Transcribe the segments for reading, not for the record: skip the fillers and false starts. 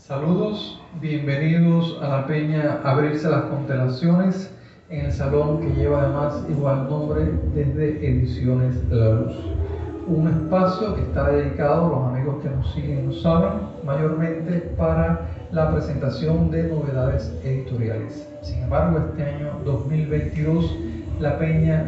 Saludos, bienvenidos a la peña Abrirse las Constelaciones en el salón que lleva además igual nombre desde Ediciones La Luz. Un espacio que está dedicado, los amigos que nos siguen lo saben, mayormente para la presentación de novedades editoriales. Sin embargo, este año 2022 la peña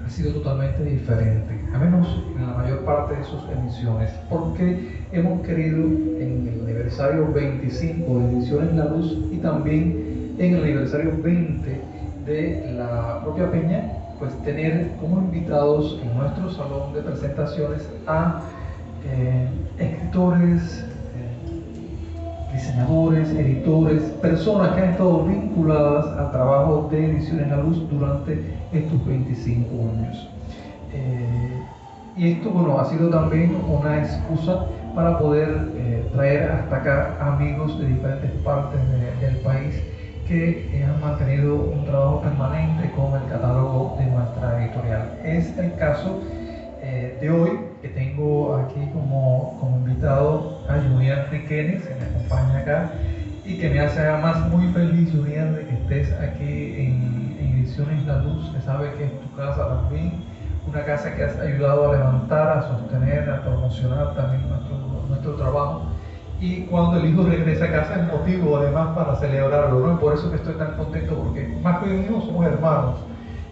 ha sido totalmente diferente, a menos en la mayor parte de sus emisiones, porque hemos querido en el aniversario 25 de Ediciones La Luz y también en el aniversario 20 de la propia peña, pues tener como invitados en nuestro salón de presentaciones a escritores, diseñadores, editores, personas que han estado vinculadas al trabajo de Ediciones La Luz durante estos 25 años. Y esto, bueno, ha sido también una excusa para poder traer hasta acá amigos de diferentes partes del país que han mantenido un trabajo permanente con el catálogo de nuestra editorial. Es el caso de hoy, que tengo aquí como invitado a Julián Riquenes, que me acompaña acá y que me hace además muy feliz, Julián, de que estés aquí en Ediciones La Luz, que sabe que es tu casa también, una casa que has ayudado a levantar, a sostener, a promocionar también nuestro trabajo. Y cuando el hijo regresa a casa es motivo además para celebrarlo, ¿no? Y por eso que estoy tan contento, porque más que un hijo somos hermanos.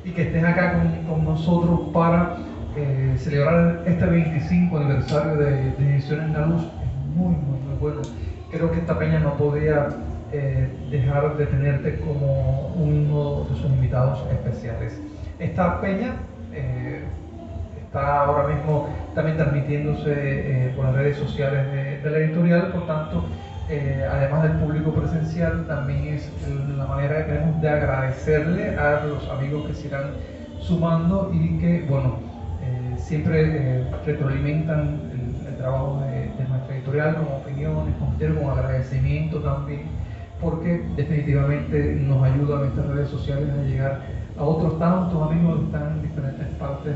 Y que estés acá con nosotros para celebrar este 25 aniversario de Ediciones La Luz es muy bueno. Creo que esta peña no podía dejar de tenerte como uno de sus invitados especiales. Esta peña está ahora mismo también transmitiéndose por las redes sociales de la editorial, por tanto, además del público presencial, también es la manera que tenemos de agradecerle a los amigos que se irán sumando y que, bueno, siempre retroalimentan el trabajo de nuestra editorial con opiniones, con agradecimiento también, porque definitivamente nos ayudan estas redes sociales a llegar a otros tantos amigos que están en diferentes partes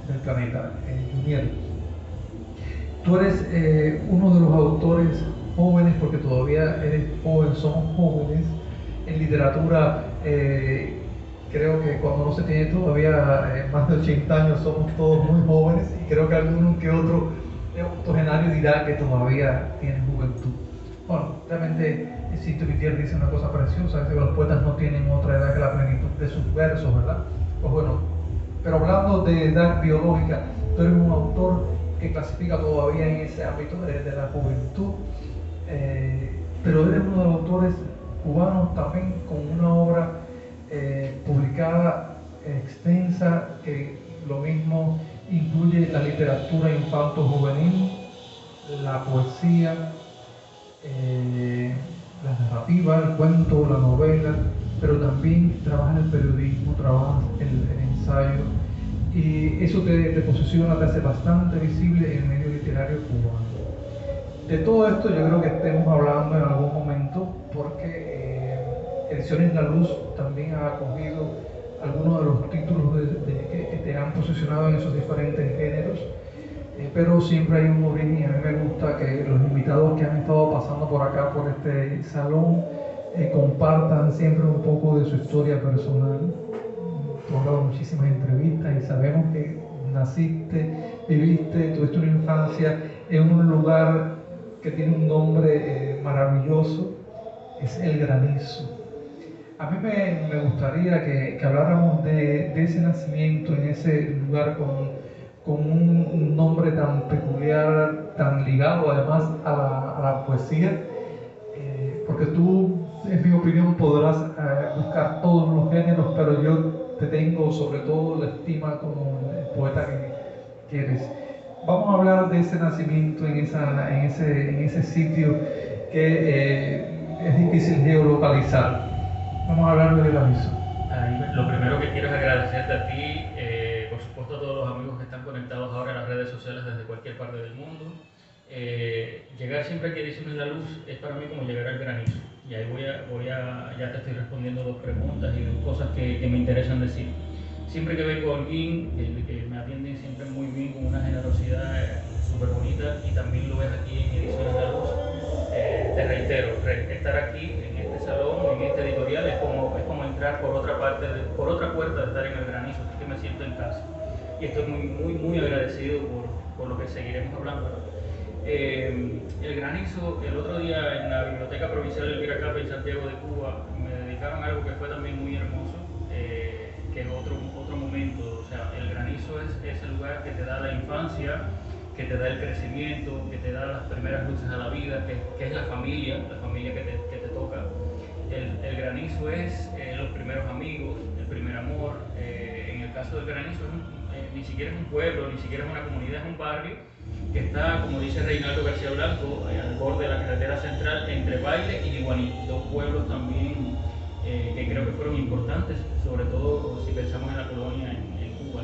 del planeta. Juniel, tú eres uno de los autores jóvenes, porque todavía eres joven, somos jóvenes en literatura. Creo que cuando no se tiene todavía más de 80 años somos todos muy jóvenes, y creo que alguno que otro octogenario dirá que todavía tiene juventud. Bueno, realmente Sisto Vitier dice una cosa preciosa, es que los poetas no tienen otra edad que la plenitud de sus versos, ¿verdad? Pues bueno, pero hablando de edad biológica, tú eres un autor que clasifica todavía en ese ámbito de la juventud, pero eres uno de los autores cubanos también con una obra publicada extensa, que lo mismo incluye la literatura infanto-juvenil, la poesía, la narrativa, el cuento, la novela, pero también trabajas el periodismo, trabajas el ensayo, y eso te posiciona, te hace bastante visible en el medio literario cubano. De todo esto yo creo que estemos hablando en algún momento, porque Ediciones La Luz también ha acogido algunos de los títulos que te han posicionado en esos diferentes géneros, pero siempre hay un origen, y a mí me gusta que los invitados que han estado pasando por acá, por este salón, compartan siempre un poco de su historia personal. Tú has dado muchísimas entrevistas y sabemos que naciste, viviste, tuviste una infancia en un lugar que tiene un nombre maravilloso, es El Granizo. A mí me gustaría que habláramos de ese nacimiento en ese lugar con un nombre tan peculiar, tan ligado además a la poesía, porque tú, en mi opinión, podrás buscar todos los géneros, pero yo te tengo sobre todo la estima como el poeta que eres. Vamos a hablar de ese nacimiento en ese sitio que es difícil geolocalizar. Vamos a hablar del Granizo. Lo primero que quiero es agradecerte a ti, por supuesto a todos los amigos que están conectados ahora en las redes sociales desde cualquier parte del mundo. Llegar siempre aquí a Ediciones La Luz es para mí como llegar al granizo. Y ahí ya te estoy respondiendo dos preguntas y dos cosas que me interesan decir. Siempre que vengo a Holguín, me atienden siempre muy bien, con una generosidad súper bonita, y también lo ves aquí en Ediciones La Luz. Te reitero, estar aquí en este salón, en este editorial, es como entrar por otra puerta de estar en el Granizo, así que me siento en casa. Y estoy muy agradecido por lo que seguiremos hablando. El Granizo, el otro día en la Biblioteca Provincial Elvira Capa en Santiago de Cuba, me dedicaron a algo que fue también muy hermoso, que es otro momento. O sea, el Granizo es ese lugar que te da la infancia, que te da el crecimiento, que te da las primeras luces a la vida, que es la familia que te toca. El Granizo es los primeros amigos, el primer amor. En el caso del Granizo ni siquiera es un pueblo, ni siquiera es una comunidad, es un barrio que está, como dice Reinaldo García Blanco, al borde de la carretera central entre Baile y Iguaní, dos pueblos también que creo que fueron importantes, sobre todo si pensamos en la colonia en Cuba.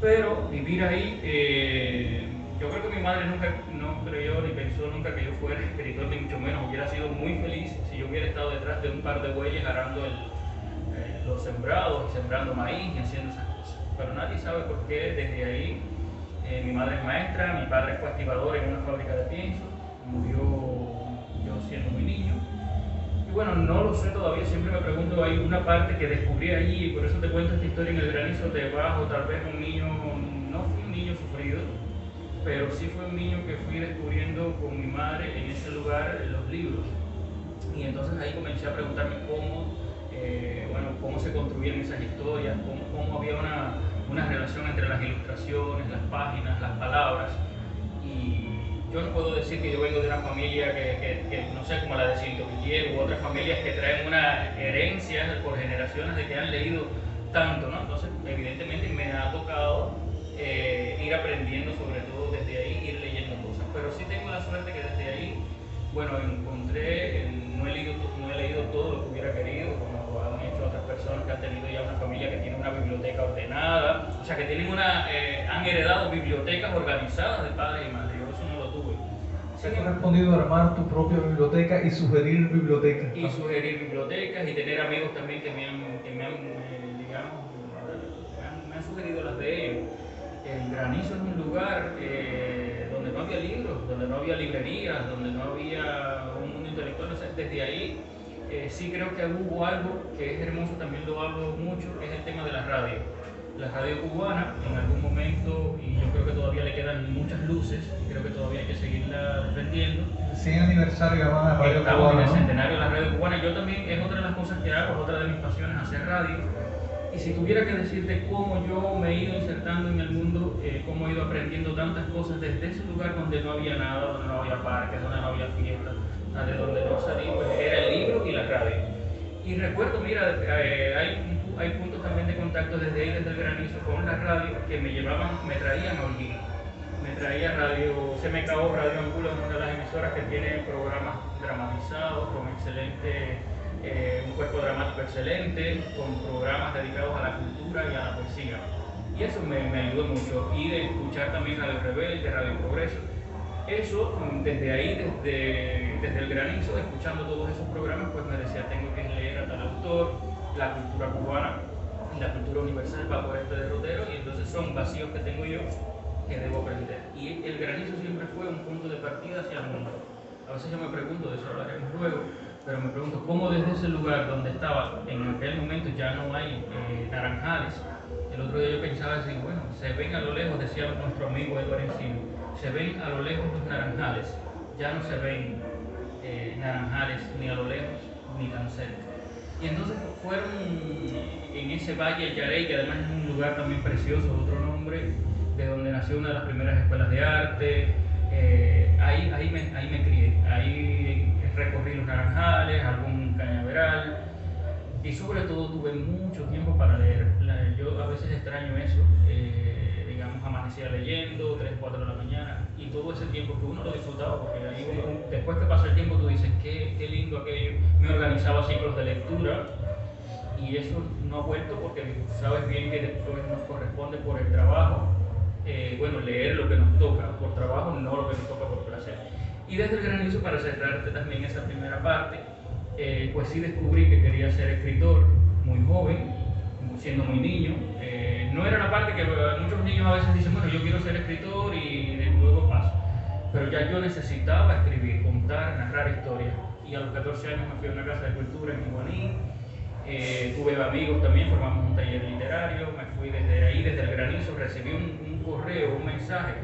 Pero vivir ahí, yo creo que mi madre no creyó ni pensó nunca que yo fuera escritor, ni mucho menos. Hubiera sido muy feliz si yo hubiera estado detrás de un par de bueyes arando los sembrados, y sembrando maíz y haciendo esas cosas. Pero nadie sabe por qué desde ahí. Mi madre es maestra, mi padre fue activador en una fábrica de pienso, murió yo siendo muy niño. Y bueno, no lo sé todavía, siempre me pregunto, hay una parte que descubrí allí, y por eso te cuento esta historia en el Granizo debajo, tal vez un niño, no fui un niño sufrido, pero sí fue un niño que fui descubriendo con mi madre en ese lugar los libros. Y entonces ahí comencé a preguntarme cómo se construían esas historias, cómo había una relación entre las ilustraciones, las páginas, las palabras. Y yo no puedo decir que yo vengo de una familia que no sé, como la de Cinto Villiers u otras familias que traen una herencia por generaciones de que han leído tanto, ¿no? Entonces, evidentemente me ha tocado ir aprendiendo, sobre todo desde ahí, ir leyendo cosas. Pero sí tengo la suerte que desde ahí, bueno, no he leído todo lo que hubiera querido, como han hecho otras personas que han tenido ya una familia que tiene una biblioteca ordenada, o sea, que tienen han heredado bibliotecas organizadas de padre y madre. Yo eso no lo tuve. ¿Se ha correspondido a armar tu propia biblioteca y sugerir bibliotecas? Y sugerir bibliotecas y tener amigos también que me han sugerido las de ellos. El Granizo es un lugar donde no había libros, donde no había librerías, donde no había un mundo intelectual. O sea, desde ahí sí creo que hubo algo que es hermoso, también lo hablo mucho, que es el tema de la radio. La radio cubana, en algún momento, y yo creo que todavía le quedan muchas luces, y creo que todavía hay que seguirla defendiendo. 100 aniversario además de la radio Estamos cubana, en el ¿no? centenario de la radio cubana. Yo también, es otra de las cosas que hago, es otra de mis pasiones, hacer radio. Y si tuviera que decirte cómo yo me he ido insertando en el mundo, cómo he ido aprendiendo tantas cosas desde ese lugar donde no había nada, donde no había parques, donde no había fiestas, de donde no salí, pues era el libro y la radio. Y recuerdo, mira, hay puntos también de contacto desde ahí, desde el Granizo, con la radio que me traían a Holguín. Me traía radio CMKO, Radio Angulo, una de las emisoras que tiene programas dramatizados, con un cuerpo dramático excelente, con programas dedicados a la cultura y a la poesía. Y eso me ayudó mucho. Y de escuchar también Radio Rebelde, Radio Progreso. Eso, desde ahí, desde el Granizo, escuchando todos esos programas, pues me decía, tengo que leer a tal autor, la cultura cubana y la cultura universal bajo este derrotero, y entonces son vacíos que tengo yo que debo aprender. Y el Granizo siempre fue un punto de partida hacia el mundo. A veces yo me pregunto, de eso hablaremos luego, pero me pregunto cómo desde ese lugar donde estaba, en aquel momento ya no hay naranjales. El otro día yo pensaba así, bueno, se ven a lo lejos, decía nuestro amigo Eduardo Encino, se ven a lo lejos los naranjales, ya no se ven naranjales ni a lo lejos ni tan cerca. Y entonces fueron en ese valle el Yarey, que además es un lugar también precioso, otro nombre, de donde nació una de las primeras escuelas de arte. Ahí me crié, ahí recorrí los naranjales, algún cañaveral, y sobre todo tuve mucho tiempo para leer. Yo a veces extraño eso, digamos, amanecía leyendo, 3, 4 de la mañana, y todo ese tiempo que uno lo disfrutaba, porque ahí después que pasa el tiempo tú dices, qué lindo aquello. Me organizaba ciclos de lectura, y eso no ha vuelto porque sabes bien que después nos corresponde por el trabajo, leer lo que nos toca por trabajo, no lo que nos toca por placer. Y desde el Granizo, para cerrarte también esa primera parte, pues sí descubrí que quería ser escritor muy joven, siendo muy niño. No era la parte que muchos niños a veces dicen, bueno, yo quiero ser escritor y luego paso. pero ya yo necesitaba escribir, contar, narrar historias. Y a los 14 años me fui a una casa de cultura en Iguaní, tuve amigos también, formamos un taller literario, me fui desde ahí, desde el Granizo, recibí un correo, un mensaje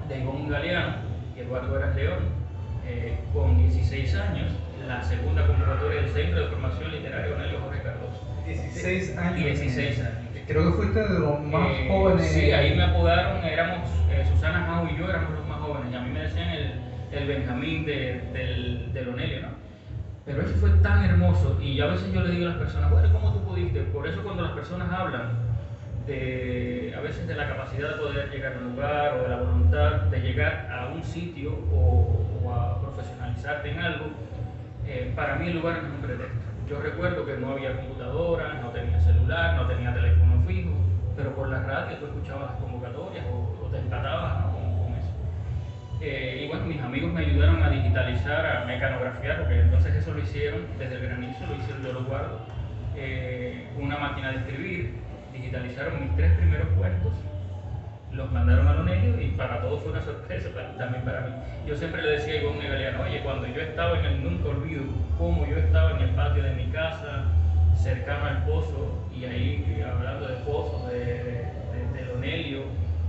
de Ivonne Galeano y Eduardo Eras León, con 16 años, la segunda convocatoria del Centro de Formación Literaria Onelio Jorge Cardoso. 16 años. 16 años. Creo que fuiste de los más jóvenes. Sí, ahí me apodaron, éramos, Susana Mau y yo éramos los más jóvenes, y a mí me decían el Benjamín del Onelio, ¿no? Pero eso fue tan hermoso, y a veces yo le digo a las personas, bueno, ¿cómo tú pudiste? Por eso cuando las personas hablan a veces de la capacidad de poder llegar a un lugar, o de la voluntad de llegar a un sitio, o a profesionalizarte en algo, para mí el lugar no es un pretexto. Yo recuerdo que no había computadora, no tenía celular, no tenía teléfono fijo, pero por la radio tú escuchabas las convocatorias o te empatabas, ¿no? con eso. Y bueno, mis amigos me ayudaron a digitalizar, a mecanografiar, porque entonces eso lo hicieron desde el Granizo, lo hicieron, yo lo guardo, una máquina de escribir, digitalizaron mis 3 primeros cuentos, los mandaron al Onelio, y para todos fue una sorpresa, también para mí. Yo siempre le decía a Ivonne Galeano, oye, cuando yo estaba en el Nunca Olvido, cómo yo estaba en el patio de mi casa, cercano al pozo, y ahí hablando de pozos, del Onelio,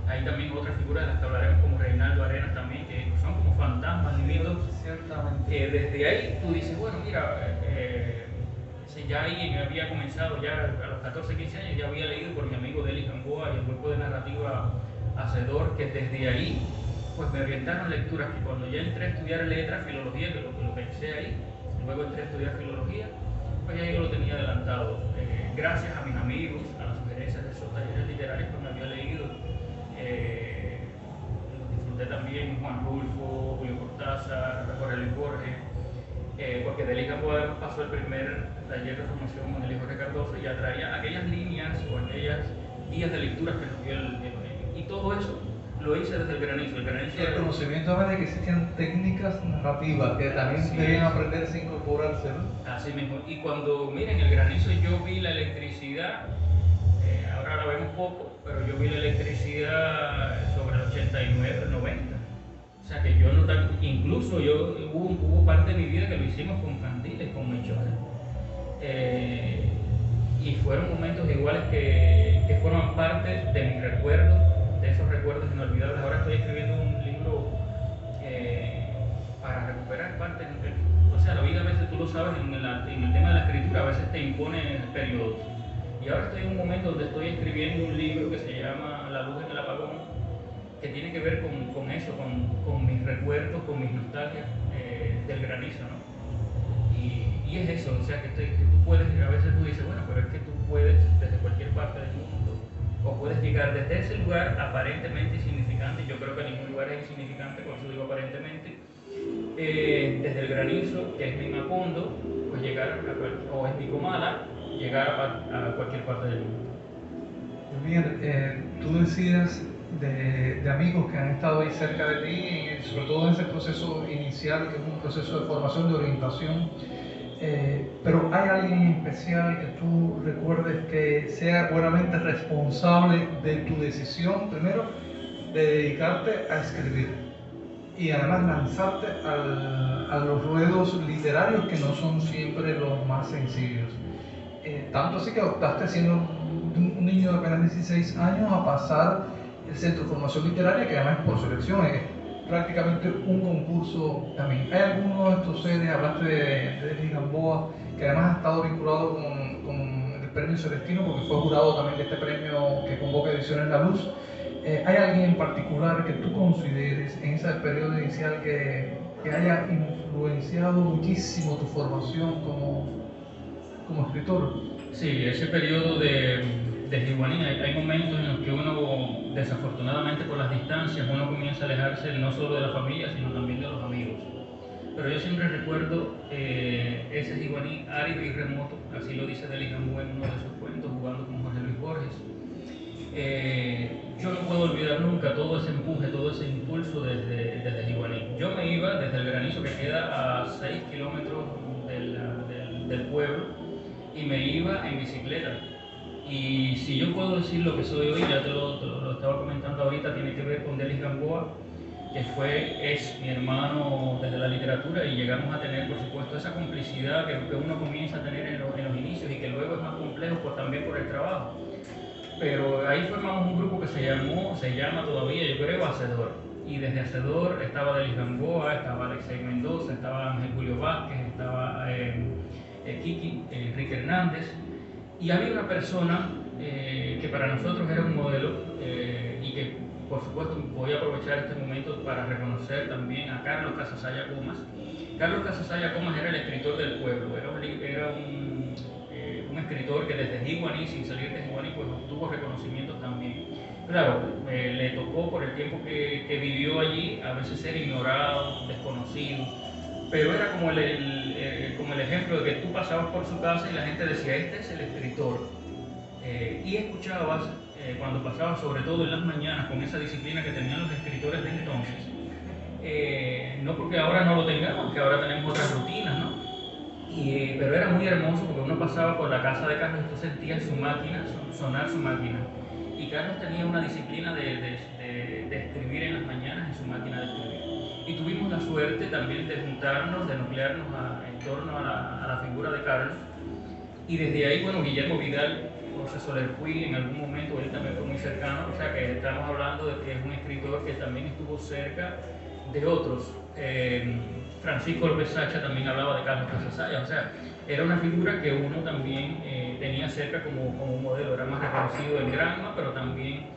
hay también otras figuras de las que hablaremos como Reinaldo Arenas también, que son como fantasmas vividos. Ciertamente. Desde ahí tú dices, bueno, mira, ya ahí me había comenzado, ya a los 14, 15 años, ya había leído por mi amigo Delis Gamboa y el grupo de narrativa Hacedor, que desde ahí pues me orientaron lecturas que cuando ya entré a estudiar letras, filología, que lo pensé ahí, luego entré a estudiar filología, pues ya yo lo tenía adelantado. Gracias a mis amigos, a las sugerencias de esos talleres literarios, pues me había leído. Los disfruté también, Juan Rulfo, Julio Cortázar, Jorge Luis Borges, porque Delis Gamboa además pasó el primer taller de formación con Onelio Jorge Cardoso, y ya traía aquellas líneas o aquellas guías de lecturas que nos dio el Onelio. Y todo eso lo hice desde el Granizo. El conocimiento de que existían técnicas narrativas que también debían aprenderse e incorporarse, ¿no? Así mismo. Y cuando, miren, el Granizo yo vi la electricidad, ahora la vemos poco, pero yo vi la electricidad sobre el 89, el 90. O sea que yo no tan, incluso hubo parte de mi vida que lo hicimos con candiles, con mechones. Y fueron momentos iguales que forman parte de mis recuerdos, de esos recuerdos inolvidables. Ahora estoy escribiendo un libro para recuperar parte. O sea, la vida a veces, tú lo sabes, en el tema de la escritura, a veces te impone periodos. Y ahora estoy en un momento donde estoy escribiendo un libro que se llama La luz en el apagón, que tiene que ver con eso, con mis recuerdos, con mis nostalgias del Granizo, ¿no? Y es eso, o sea, que tú puedes, a veces tú dices, bueno, pero es que tú puedes desde cualquier parte del mundo, o puedes llegar desde ese lugar aparentemente insignificante. Yo creo que ningún lugar es insignificante, por eso digo aparentemente, desde el Granizo, que es mi Macondo, pues llegar o es mi Comala, llegar a cualquier parte del mundo. Bien, tú decías de amigos que han estado ahí cerca de ti, sobre todo en ese proceso inicial, que es un proceso de formación, de orientación, pero ¿hay alguien en especial que tú recuerdes que sea buenamente responsable de tu decisión, primero, de dedicarte a escribir y además lanzarte a los ruedos literarios, que no son siempre los más sencillos? Tanto así que optaste, siendo un niño de apenas 16 años, a pasar el Centro de Formación Literaria, que además por selección es prácticamente un concurso también. ¿Hay alguno de estos seres, hablaste de Delis Gamboa, que además ha estado vinculado con el Premio Celestino, porque fue jurado también de este premio que convoca Ediciones La Luz? ¿Hay alguien en particular que tú consideres en ese periodo inicial que haya influenciado muchísimo tu formación como escritor? Sí, ese periodo de Iguaní, hay momentos en los que uno, desafortunadamente por las distancias, uno comienza a alejarse no solo de la familia, sino también de los amigos. Pero yo siempre recuerdo ese Iguaní árido y remoto, así lo dice Delis Gamboa en uno de sus cuentos, jugando con Jorge Luis Borges. Yo no puedo olvidar nunca todo ese empuje, todo ese impulso desde Iguaní. Yo me iba desde el Granizo, que queda a 6 kilómetros del pueblo, y me iba en bicicleta. Y si yo puedo decir lo que soy hoy, ya te lo estaba comentando ahorita, tiene que ver con Delis Gamboa, es mi hermano desde la literatura, y llegamos a tener, por supuesto, esa complicidad que uno comienza a tener en los inicios y que luego es más complejo pues, también por el trabajo. Pero ahí formamos un grupo que se llama todavía, yo creo, Hacedor. Y desde Hacedor estaba Delis Gamboa, estaba Alexei Mendoza, estaba Ángel Julio Vázquez, estaba Kiki, Enrique Hernández. Y había una persona que para nosotros era un modelo y que, por supuesto, voy a aprovechar este momento para reconocer también a Carlos Casasaya Comas. Carlos Casasaya Comas era el escritor del pueblo, era un escritor que desde Jiguaní, sin salir de Jiguaní, pues obtuvo reconocimientos también. Claro, le tocó por el tiempo que vivió allí a veces ser ignorado, desconocido, pero era como el ejemplo de que tú pasabas por su casa y la gente decía, este es el escritor. Y escuchabas, cuando pasabas sobre todo en las mañanas, con esa disciplina que tenían los escritores de entonces, no porque ahora no lo tengamos, que ahora tenemos otras rutinas, ¿no? Pero era muy hermoso porque uno pasaba por la casa de Carlos y tú sentías su máquina, sonar su máquina. Y Carlos tenía una disciplina de escribir en las mañanas en su máquina de escribir. Y tuvimos la suerte también de juntarnos, de nuclearnos en torno a la figura de Carlos. Y desde ahí, bueno, Guillermo Vidal, José Soler Puig, en algún momento él también fue muy cercano, o sea que estamos hablando de que es un escritor que también estuvo cerca de otros. Francisco López Sacha también hablaba de Carlos Casasaya, o sea, era una figura que uno también tenía cerca como un modelo, era más reconocido en Granma, pero también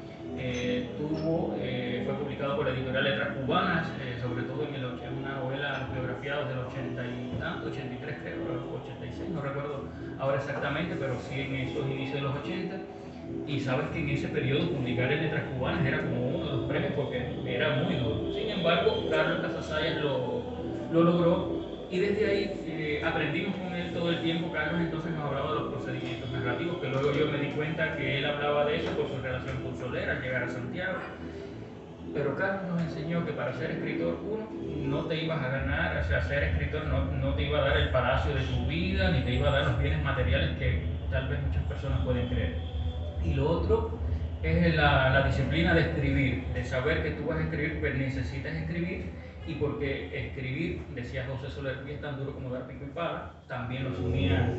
fue publicado por la editorial Letras Cubanas, sobre todo en una novela biografiada del 80 y tanto, 83 creo, 86, no recuerdo ahora exactamente, pero sí en esos inicios de los 80. Y sabes que en ese periodo publicar en Letras Cubanas era como uno de los premios porque era muy duro. Sin embargo, Carlos Casasaya lo logró y desde ahí aprendimos con él todo el tiempo. Carlos entonces nos hablaba de los procedimientos narrativos, que luego yo me di cuenta que él hablaba de eso por su relación con Soler al llegar a Santiago. Pero Carlos nos enseñó que para ser escritor, uno, no te ibas a ganar, o sea, ser escritor no te iba a dar el palacio de tu vida, ni te iba a dar los bienes materiales que tal vez muchas personas pueden creer. Y lo otro es la disciplina de escribir, de saber que tú vas a escribir, pero necesitas escribir, y porque escribir, decía José Soler Puig, es tan duro como dar pico y pala, también lo asumía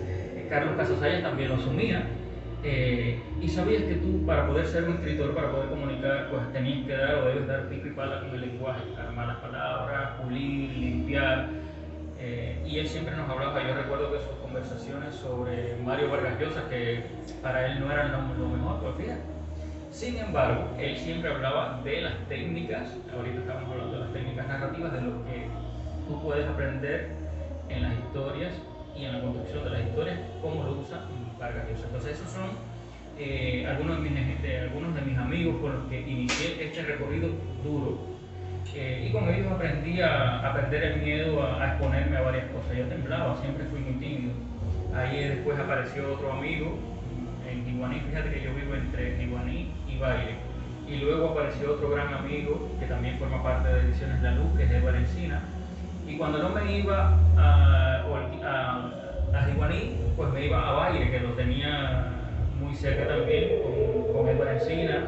Carlos Casasaya, también lo asumía. Y sabías que tú, para poder ser un escritor, para poder comunicar, pues tenías que dar o debes dar pico y pala con el lenguaje, armar las palabras, pulir, limpiar. Y él siempre nos hablaba, yo recuerdo que sus conversaciones sobre Mario Vargas Llosa, que para él no eran lo mejor, pues fíjate. Sin embargo, él siempre hablaba de las técnicas, ahorita estamos hablando de las técnicas narrativas, de lo que tú puedes aprender en las historias y en la construcción de las historias, cómo lo usa Vargas Llosa. Entonces esos son algunos de mis amigos con los que inicié este recorrido duro. Y con ellos aprendí a perder el miedo a exponerme a varias cosas. Yo temblaba, siempre fui muy tímido. Ahí después apareció otro amigo en Jiguaní, fíjate que yo vivo entre Jiguaní y Baile. Y luego apareció otro gran amigo que también forma parte de Ediciones La Luz, que es Edward Encina. Y cuando no me iba a Jiguaní, pues me iba a Baile, que lo tenía muy cerca también, con Edward Encina.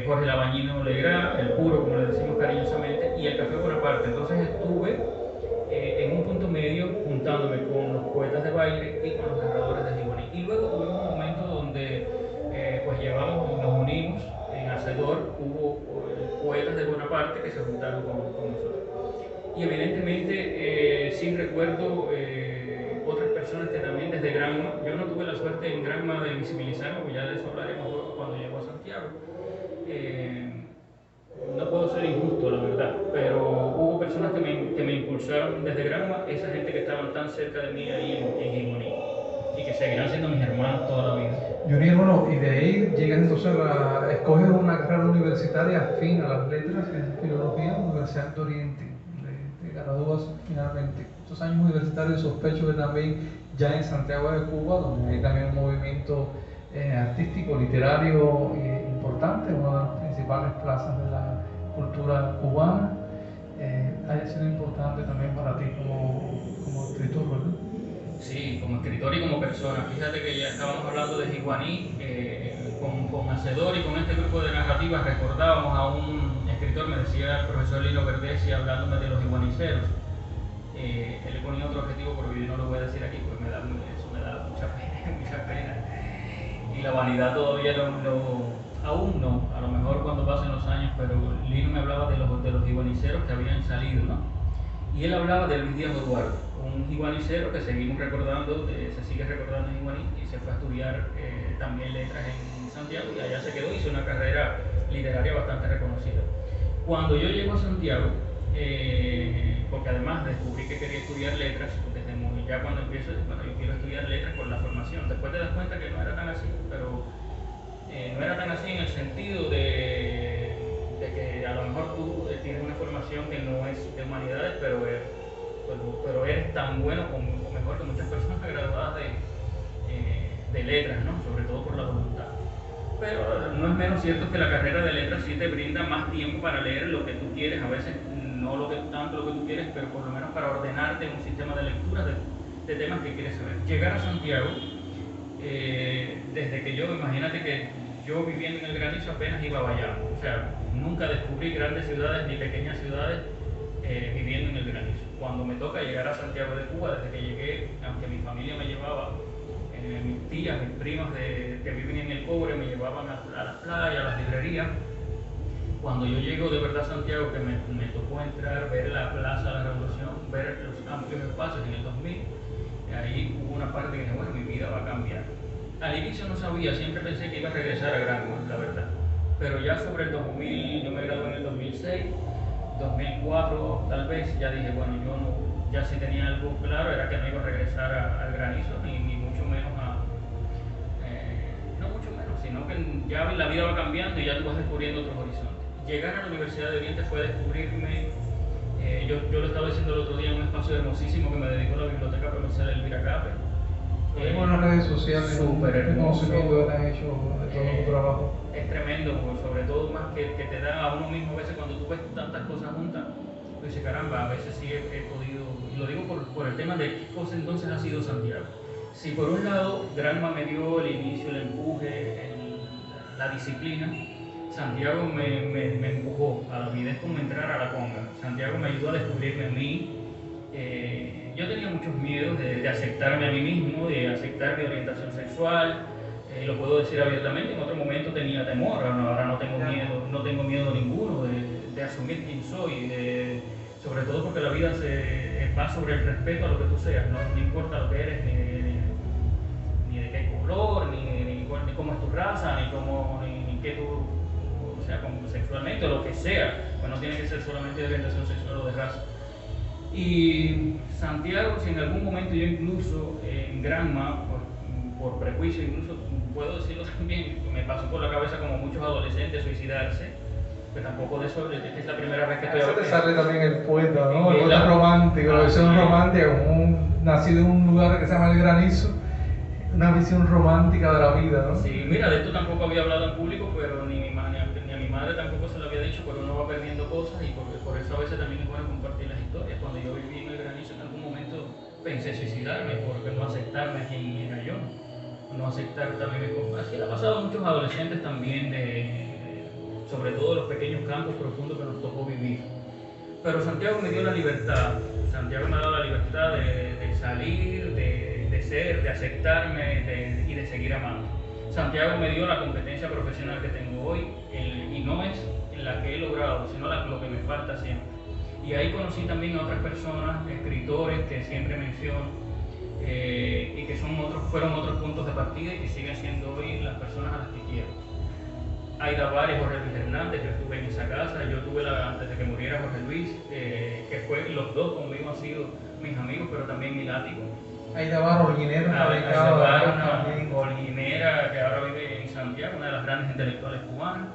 Jorge Labañino Legrá, el puro, como le decimos cariñosamente, y el Café Bonaparte. Entonces estuve en un punto medio juntándome con los poetas de Baile y con los narradores de Jiguaní. Y luego tuvimos un momento donde pues nos unimos en Hacedor, hubo poetas de Bonaparte que se juntaron con nosotros. Y evidentemente sí recuerdo otras personas que también desde Granma, yo no tuve la suerte en Granma de visibilizarme, porque ya de eso hablaremos luego cuando llego a Santiago. No puedo ser injusto, la verdad, pero hubo personas que me impulsaron desde Granma, esa gente que estaban tan cerca de mí ahí en Jiguaní, y que seguirán siendo mis hermanos toda la vida. Yuri, bueno, y de ahí llegas entonces escoges una carrera universitaria afín a las letras, que es filología, Universidad de Oriente, te gradúas finalmente. Estos años universitarios sospecho que también ya en Santiago de Cuba, donde hay también un movimiento artístico, literario importante, una de las principales plazas de la cultura cubana, haya sido importante también para ti como escritor, ¿verdad? Sí, como escritor y como persona. Fíjate que ya estábamos hablando de Jiguaní, con Hacedor y con este grupo de narrativas recordábamos a un escritor, me decía el profesor Lino Verdesi hablándome de los iguaniceros. Él le ponía otro adjetivo, pero yo no lo voy a decir aquí porque eso me da mucha pena, mucha pena. Y la vanidad todavía aún no, a lo mejor cuando pasen los años, pero Lino me hablaba de los iguaniceros que habían salido, ¿no? Y él hablaba de Luis Díaz Eduardo, un iguanicero que seguimos recordando, se sigue recordando en Iguaní, y se fue a estudiar también letras en Santiago y allá se quedó, hizo una carrera literaria bastante reconocida. Cuando yo llego a Santiago, porque además descubrí que quería estudiar letras, ya cuando empiezo, bueno, yo quiero estudiar letras por la formación, después te das cuenta que no era tan así, pero no era tan así en el sentido de que a lo mejor tú tienes una formación que no es de humanidades, pero eres tan bueno o mejor que muchas personas graduadas de letras, ¿no? Sobre todo por la voluntad. Pero no es menos cierto que la carrera de letras sí te brinda más tiempo para leer lo que tú quieres, a veces no tanto lo que tú quieres, pero por lo menos para ordenarte un sistema de lecturas de temas que quieres saber. Llegar a Santiago, desde que imagínate que yo viviendo en el Granizo apenas iba a Bayamo, o sea, nunca descubrí grandes ciudades ni pequeñas ciudades viviendo en el Granizo. Cuando me toca llegar a Santiago de Cuba, desde que llegué, aunque mi familia me llevaba, mis tías, mis primas que viven en el Cobre me llevaban a las playas, a las librerías. Cuando yo llego de verdad a Santiago, que me tocó entrar, ver la Plaza de la Revolución, ver los amplios espacios en el 2000, ahí hubo una parte que dije, bueno, mi vida va a cambiar. Al inicio no sabía, siempre pensé que iba a regresar a Granma, la verdad. Pero ya sobre el 2000, yo me gradué en el 2006, 2004 tal vez, ya dije, bueno, yo no, ya sí tenía algo claro, era que no iba a regresar al Granizo, ni mucho menos no mucho menos, sino que ya la vida va cambiando y ya tú vas descubriendo otros horizontes. Llegar a la Universidad de Oriente fue descubrirme, yo lo estaba diciendo el otro día en un espacio hermosísimo que me dedicó la Biblioteca Provincial Elvira Cape. En las redes sociales, súper hermoso, que han hecho de todo tu trabajo. Es tremendo, sobre todo más que te da a uno mismo, a veces cuando tú ves tantas cosas juntas, tú dices, caramba, a veces sí he podido, y lo digo por el tema de qué cosa entonces ha sido Santiago. Si por un lado Granma me dio el inicio, el empuje, la disciplina, Santiago me empujó a la vida, es como entrar a la conga. Santiago me ayudó a descubrirme a mí. Yo tenía muchos miedos de aceptarme a mí mismo, de aceptar mi orientación sexual, lo puedo decir abiertamente. En otro momento tenía temor, ahora no tengo miedo ninguno de asumir quién soy, sobre todo porque la vida va sobre el respeto a lo que tú seas, no importa lo que eres, ni de qué color, ni cómo es tu raza, ni qué tú, o sea, como sexualmente, o lo que sea, pues no tiene que ser solamente de orientación sexual o de raza. Y Santiago, si en algún momento yo incluso en Granma, por prejuicio, incluso puedo decirlo también, me pasó por la cabeza como muchos adolescentes suicidarse, que tampoco de eso es la primera vez que estoy hablando. Eso te sale también el poeta, ¿no? El poeta romántico, la visión romántica, nacido en un lugar que se llama El Granizo, una visión romántica de la vida, ¿no? Sí, mira, de esto tampoco había hablado en público, pero ni a mi madre tampoco se lo había dicho, pero uno va perdiendo cosas y por eso a veces también es bueno compartir las historias. Cuando yo viví en El Granizo, en algún momento pensé suicidarme porque no aceptarme a quien era yo, no aceptar también así le ha pasado a muchos adolescentes también, sobre todo los pequeños campos profundos que nos tocó vivir. Pero Santiago me dio la libertad, Santiago me ha dado la libertad de salir, de ser, de aceptarme y de seguir amando. Santiago me dio la competencia profesional que tengo hoy y no es la que he logrado, sino lo que me falta siempre. Y ahí conocí también a otras personas, escritores que siempre menciono y que fueron otros puntos de partida y que siguen siendo hoy las personas a las que quiero. Aida Bar y Jorge Luis Hernández, yo estuve en esa casa, yo tuve antes de que muriera Jorge Luis, que fue los dos conmigo han sido mis amigos, pero también mi látigo. Aida Bar, holguinera, holguinera, que ahora vive en Santiago, una de las grandes intelectuales cubanas.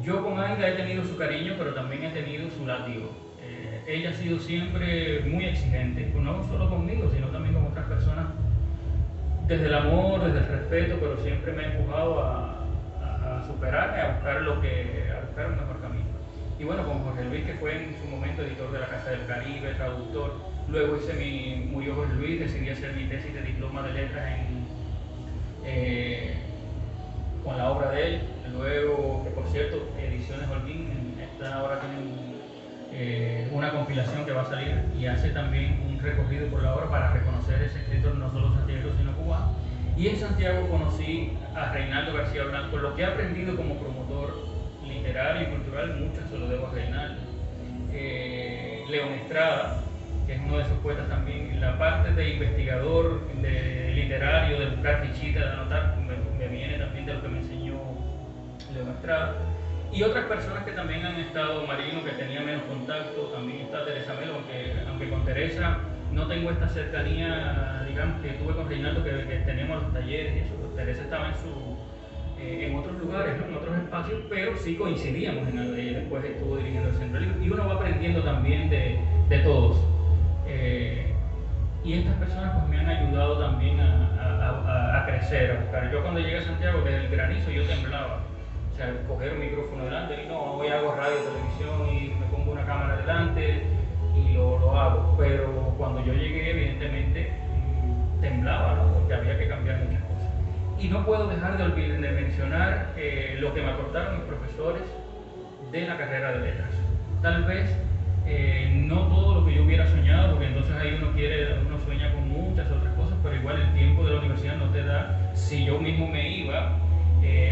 Yo con Aida he tenido su cariño, pero también he tenido su látigo. Ella ha sido siempre muy exigente, no solo conmigo, sino también con otras personas, desde el amor, desde el respeto, pero siempre me ha empujado a superarme, a buscar un mejor camino. Y bueno, con Jorge Luis, que fue en su momento editor de La Casa del Caribe, traductor, luego murió Jorge Luis, decidí hacer mi tesis de diploma de letras con la obra de él, luego, que por cierto, Ediciones Holguín ahora tiene una compilación que va a salir y hace también un recorrido por la obra para reconocer ese escritor no solo santiaguero sino cubano. Y en Santiago conocí a Reinaldo García Blanco. Lo que he aprendido como promotor literario y cultural, mucho se lo debo a Reinaldo. León Estrada, que es uno de sus poetas también, la parte de investigador, de literario, de buscar fichitas, de anotar, me viene también de lo que me enseñó León Estrada. Y otras personas que también han estado, Marino, que tenía menos contacto, también está Teresa Melo, aunque con Teresa no tengo esta cercanía, digamos, que tuve con Reinaldo, que teníamos los talleres y eso. Teresa estaba en otros lugares, ¿no? En otros espacios, pero sí coincidíamos en algo. Ella después estuvo dirigiendo el Centro Libro y uno va aprendiendo también de todos. Y estas personas pues me han ayudado también a crecer, a buscar. Yo cuando llegué a Santiago, desde el granizo, yo temblaba. O sea, coger un micrófono delante, y no, hoy hago radio, televisión y me pongo una cámara delante y lo hago. Pero cuando yo llegué, evidentemente, temblaba, ¿no? Porque había que cambiar muchas cosas. Y no puedo dejar de mencionar lo que me aportaron mis profesores de la carrera de letras. Tal vez no todo lo que yo hubiera soñado, porque entonces ahí uno sueña con muchas otras cosas, pero igual el tiempo de la universidad no te da. Si yo mismo me iba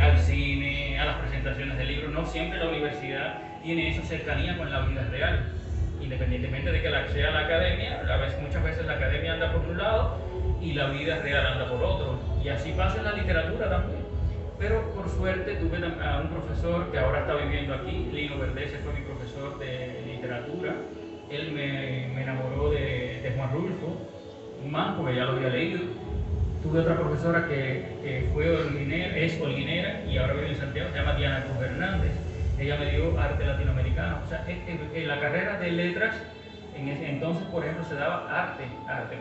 al cine, a las presentaciones de libros, no siempre la universidad tiene esa cercanía con la vida real. Independientemente de que sea la academia, muchas veces la academia anda por un lado y la vida real anda por otro. Y así pasa en la literatura también. Pero por suerte tuve a un profesor que ahora está viviendo aquí, Lino Verdese, fue mi profesor de literatura. Él me enamoró de Juan Rulfo, más porque ya lo había leído. Tuve otra profesora que es holguinera y ahora vive en Santiago, se llama Diana Cruz Hernández. Ella me dio arte latinoamericano. O sea, en la carrera de letras, en ese entonces, por ejemplo, se daba arte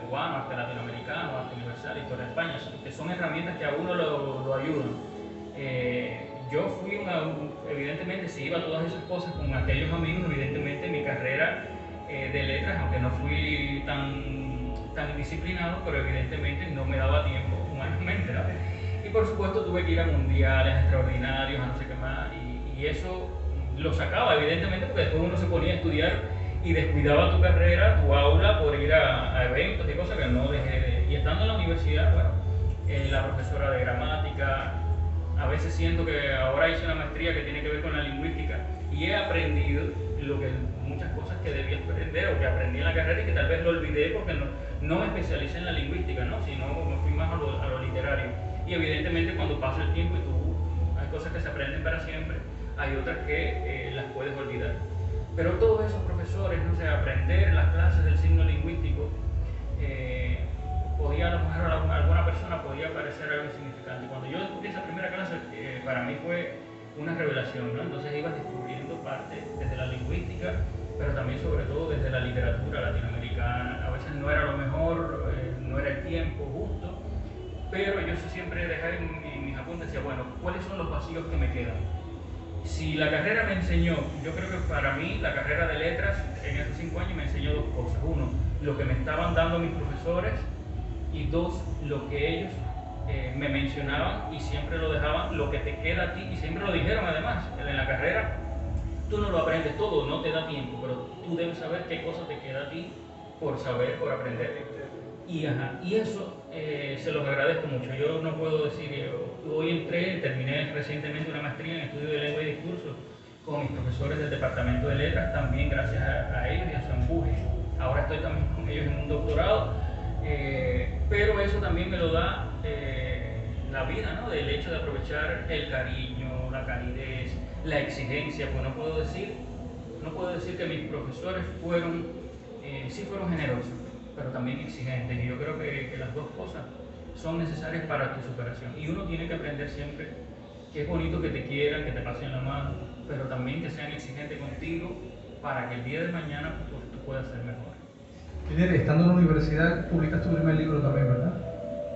cubano, arte latinoamericano, arte universal, historia de España, que son herramientas que a uno lo ayudan. Yo fui evidentemente, si iba a todas esas cosas con aquellos amigos, evidentemente mi carrera de letras, aunque no fui tan indisciplinado, pero evidentemente no me daba tiempo humanamente, ¿no? Y por supuesto tuve que ir a mundiales, a extraordinarios, a no sé qué más, y eso lo sacaba evidentemente porque después uno se ponía a estudiar y descuidaba tu carrera, tu aula, por ir a eventos y cosas que no dejé. Y estando en la universidad, bueno, la profesora de gramática, a veces siento que ahora hice una maestría que tiene que ver con la lingüística y he aprendido muchas cosas que debía aprender o que aprendí en la carrera y que tal vez lo olvidé porque no me especialicé en la lingüística, ¿no? Sino me fui más a lo literario. Y evidentemente cuando pasa el tiempo y hay cosas que se aprenden para siempre, hay otras que las puedes olvidar. Pero todos esos profesores, no sé, aprender las clases del signo lingüístico, podía a lo mejor a alguna persona podía parecer algo insignificante. Cuando yo descubrí esa primera clase, para mí fue una revelación, ¿no? Entonces ibas descubriendo parte desde la lingüística, pero también sobre todo desde la literatura latinoamericana. A veces no era lo mejor, no era el tiempo justo, pero yo siempre dejé en mis apuntes, decía, bueno, ¿cuáles son los vacíos que me quedan? Si la carrera me enseñó, yo creo que para mí la carrera de letras en esos 5 años me enseñó dos cosas. Uno, lo que me estaban dando mis profesores, y dos, lo que ellos me mencionaban y siempre lo dejaban, lo que te queda a ti, y siempre lo dijeron además, en la carrera tú no lo aprendes todo, no te da tiempo, pero tú debes saber qué cosa te queda a ti por saber, por aprender. Y eso se los agradezco mucho. Yo no puedo decir, hoy terminé recientemente una maestría en estudio de lengua y discurso con mis profesores del departamento de letras, también gracias a ellos y a su empuje. Ahora estoy también con ellos en un doctorado, pero eso también me lo da la vida, ¿no? Del hecho de aprovechar el cariño, la calidez, la exigencia, pues no puedo decir que mis profesores sí fueron generosos, pero también exigentes, y yo creo que las dos cosas son necesarias para tu superación, y uno tiene que aprender siempre que es bonito que te quieran, que te pasen la mano, pero también que sean exigentes contigo para que el día de mañana pues, tú puedas ser mejor. Miguel, estando en la universidad, publicaste tu primer libro también, ¿verdad?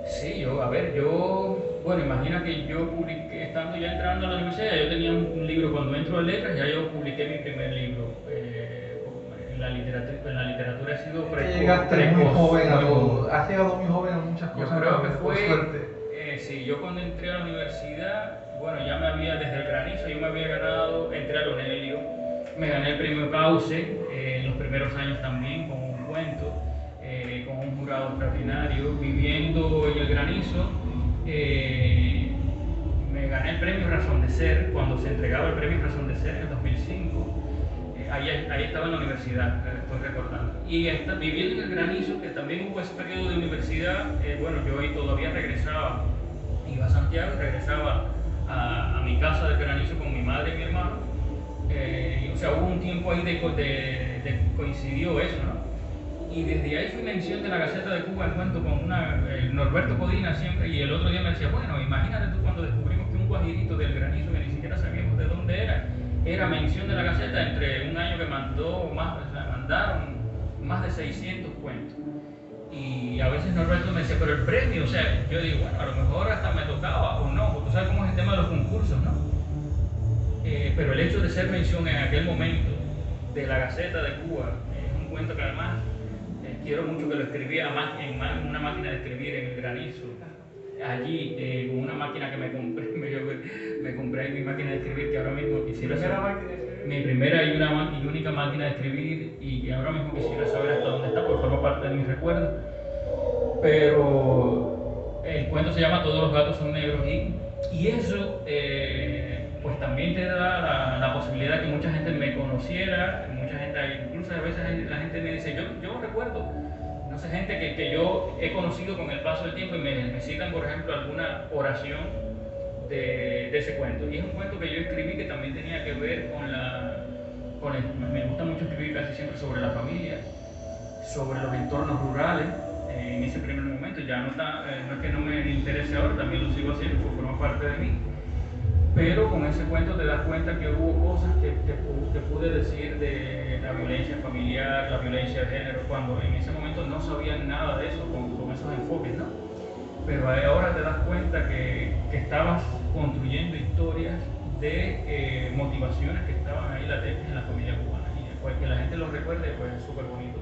Sí, bueno, imagina que yo publiqué, estando ya entrando a la universidad, yo tenía un libro, cuando entro a letras, ya yo publiqué mi primer libro. En la literatura he sido precoz. Llegaste muy joven has llegado muy joven a muchas cosas. Yo creo que por suerte. Sí, yo cuando entré a la universidad, bueno, desde el granizo, yo me había ganado, entré a Lonelio, Me gané el premio Cauce en los primeros años también con un cuento, con un jurado extraordinario, viviendo en el granizo. Me gané el premio Razón de Ser cuando se entregaba el premio Razón de Ser en el 2005. Ahí estaba en la universidad, estoy recordando. Y viviendo en el granizo, que también hubo ese periodo de universidad, bueno, yo ahí todavía regresaba, iba a Santiago y regresaba a mi casa del granizo con mi madre y mi hermano. O sea, hubo un tiempo ahí de coincidió eso, ¿no? Y desde ahí fui mención de la Gaceta de Cuba en cuento con Norberto Codina siempre, y el otro día me decía, bueno, imagínate tú cuando descubrimos que un guajirito del granizo, que ni siquiera sabíamos de dónde era mención de la Gaceta entre un año que mandaron más de 600 cuentos. Y a veces Norberto me decía, pero el premio, o sea, yo digo, bueno, a lo mejor hasta me tocaba o no, porque tú sabes cómo es el tema de los concursos, ¿no? Pero el hecho de ser mención en aquel momento de la Gaceta de Cuba es un cuento que además quiero mucho, que lo escribía en una máquina de escribir en el granizo. Allí, con una máquina que me compré, me compré ahí mi máquina de escribir, que ahora mismo quisiera saber. Mi primera y única máquina de escribir, y que ahora mismo quisiera saber hasta dónde está, porque forma parte de mis recuerdos. Pero el cuento se llama Todos los gatos son negros, y eso pues también te da la posibilidad de que mucha gente me conociera, mucha gente, incluso a veces la gente me dice, yo recuerdo, no sé, gente que yo he conocido con el paso del tiempo y me citan, por ejemplo, alguna oración de ese cuento. Y es un cuento que yo escribí que también tenía que ver me gusta mucho escribir casi siempre sobre la familia, sobre los entornos rurales. En ese primer momento ya no es que no me interese ahora, también lo sigo haciendo, pues forma parte de mí. Pero con ese cuento te das cuenta que hubo cosas que pude decir de la violencia familiar, la violencia de género, cuando en ese momento no sabían nada de eso, con esos enfoques, ¿no? Pero ahora te das cuenta que estabas construyendo historias de motivaciones que estaban ahí latentes en la familia cubana, y pues que la gente los recuerde, pues es súper bonito.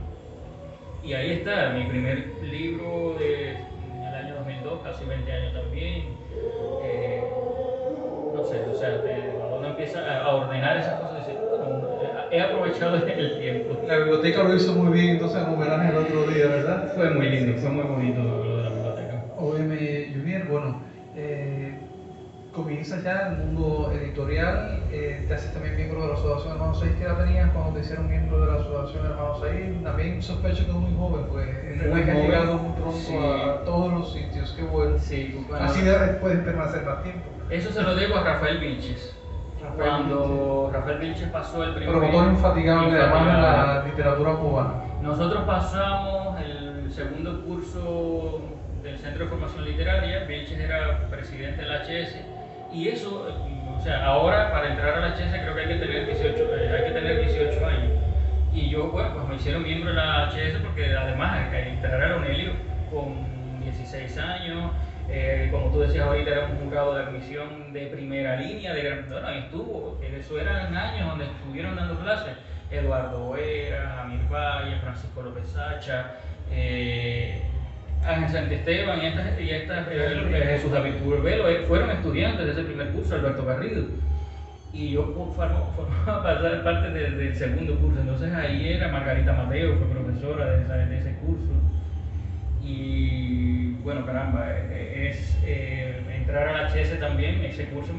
Y ahí está mi primer libro en el año 2002, casi 20 años también. No sé, o sea, cuando uno empieza a ordenar esas cosas, dice, bueno, he aprovechado el tiempo. La biblioteca lo hizo muy bien, entonces en homenaje el otro día, ¿verdad? Fue muy lindo, fue muy bonito lo de la biblioteca. OM Junior, bueno, comienzas ya en el mundo editorial, te haces también miembro de la Asociación Hermanos 6. ¿Qué edad tenías cuando te hicieron miembro de la Asociación Hermanos 6? También sospecho que es muy joven, pues muy que has joven, llegado muy pronto sí, a todos los sitios, qué bueno. Sí, bueno, así puedes permanecer más tiempo. Eso se lo debo a Rafael Vilches. Cuando Rafael Vilches pasó el primer promotor infatigable además de la literatura cubana. Nosotros pasamos el segundo curso del Centro de Formación Literaria. Vilches era presidente del HS, y eso, o sea, ahora para entrar al HS creo que hay que tener 18 años. Y yo, bueno, pues me hicieron miembro de la HS porque además entrar a la UNELIO con 16 años, como tú decías ahorita, era un jurado de admisión de primera línea, bueno, ahí estuvo, eso eran años donde estuvieron dando clases Eduardo Vera, Amir Valle, Francisco López Sacha, Ángel Santesteban y Jesús David Curbelo, fueron estudiantes de ese primer curso, Alberto Garrido. Y yo formaba parte del segundo curso, entonces ahí era Margarita Mateo, fue profesora de ese curso. Y bueno, caramba, entrar al HS también, ese curso,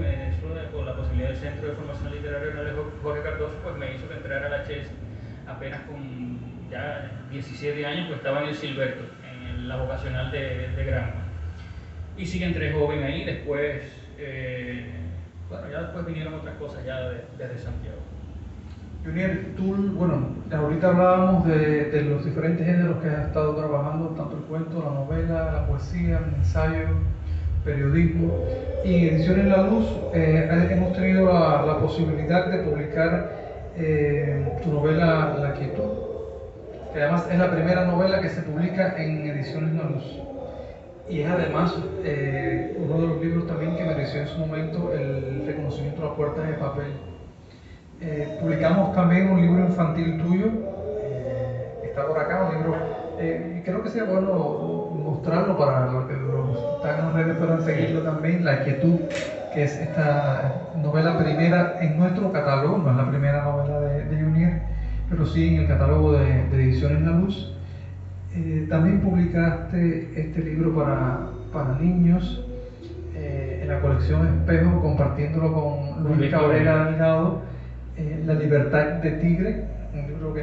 por la posibilidad del Centro de Formación Literaria de Jorge Cardoso, pues me hizo que entrara al HS apenas con ya 17 años, pues estaba en el Silberto, en la vocacional de Granma. Y sí que entré joven ahí, después, bueno, ya después vinieron otras cosas ya desde Santiago. Junior, tú, bueno, ahorita hablábamos de los diferentes géneros que has estado trabajando, tanto el cuento, la novela, la poesía, el ensayo, periodismo. Y en Ediciones La Luz hemos tenido la posibilidad de publicar tu novela La Quietud, que además es la primera novela que se publica en Ediciones La Luz. Y es además uno de los libros también que mereció en su momento el reconocimiento a las puertas de papel. Publicamos también un libro infantil tuyo, está por acá, un libro, y creo que sería bueno mostrarlo para los que están en las redes, puedan seguirlo también, La Quietud, que es esta novela primera en nuestro catálogo, no es la primera novela de Junier, pero sí en el catálogo de Ediciones La Luz. También publicaste este libro para niños en la colección Espejo, compartiéndolo con Luis Cabrera Delgado, La Libertad de Tigre, un libro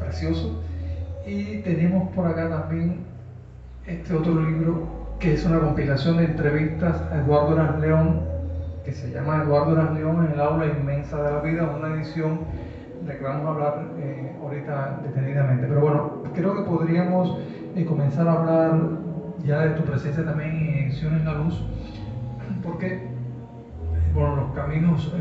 precioso. Y tenemos por acá también este otro libro que es una compilación de entrevistas a Eduardo Eras León, que se llama Eduardo Eras León en el aula inmensa de la vida, una edición de la que vamos a hablar ahorita detenidamente. Pero bueno, creo que podríamos comenzar a hablar ya de tu presencia también en Ediciones La Luz, porque bueno, los caminos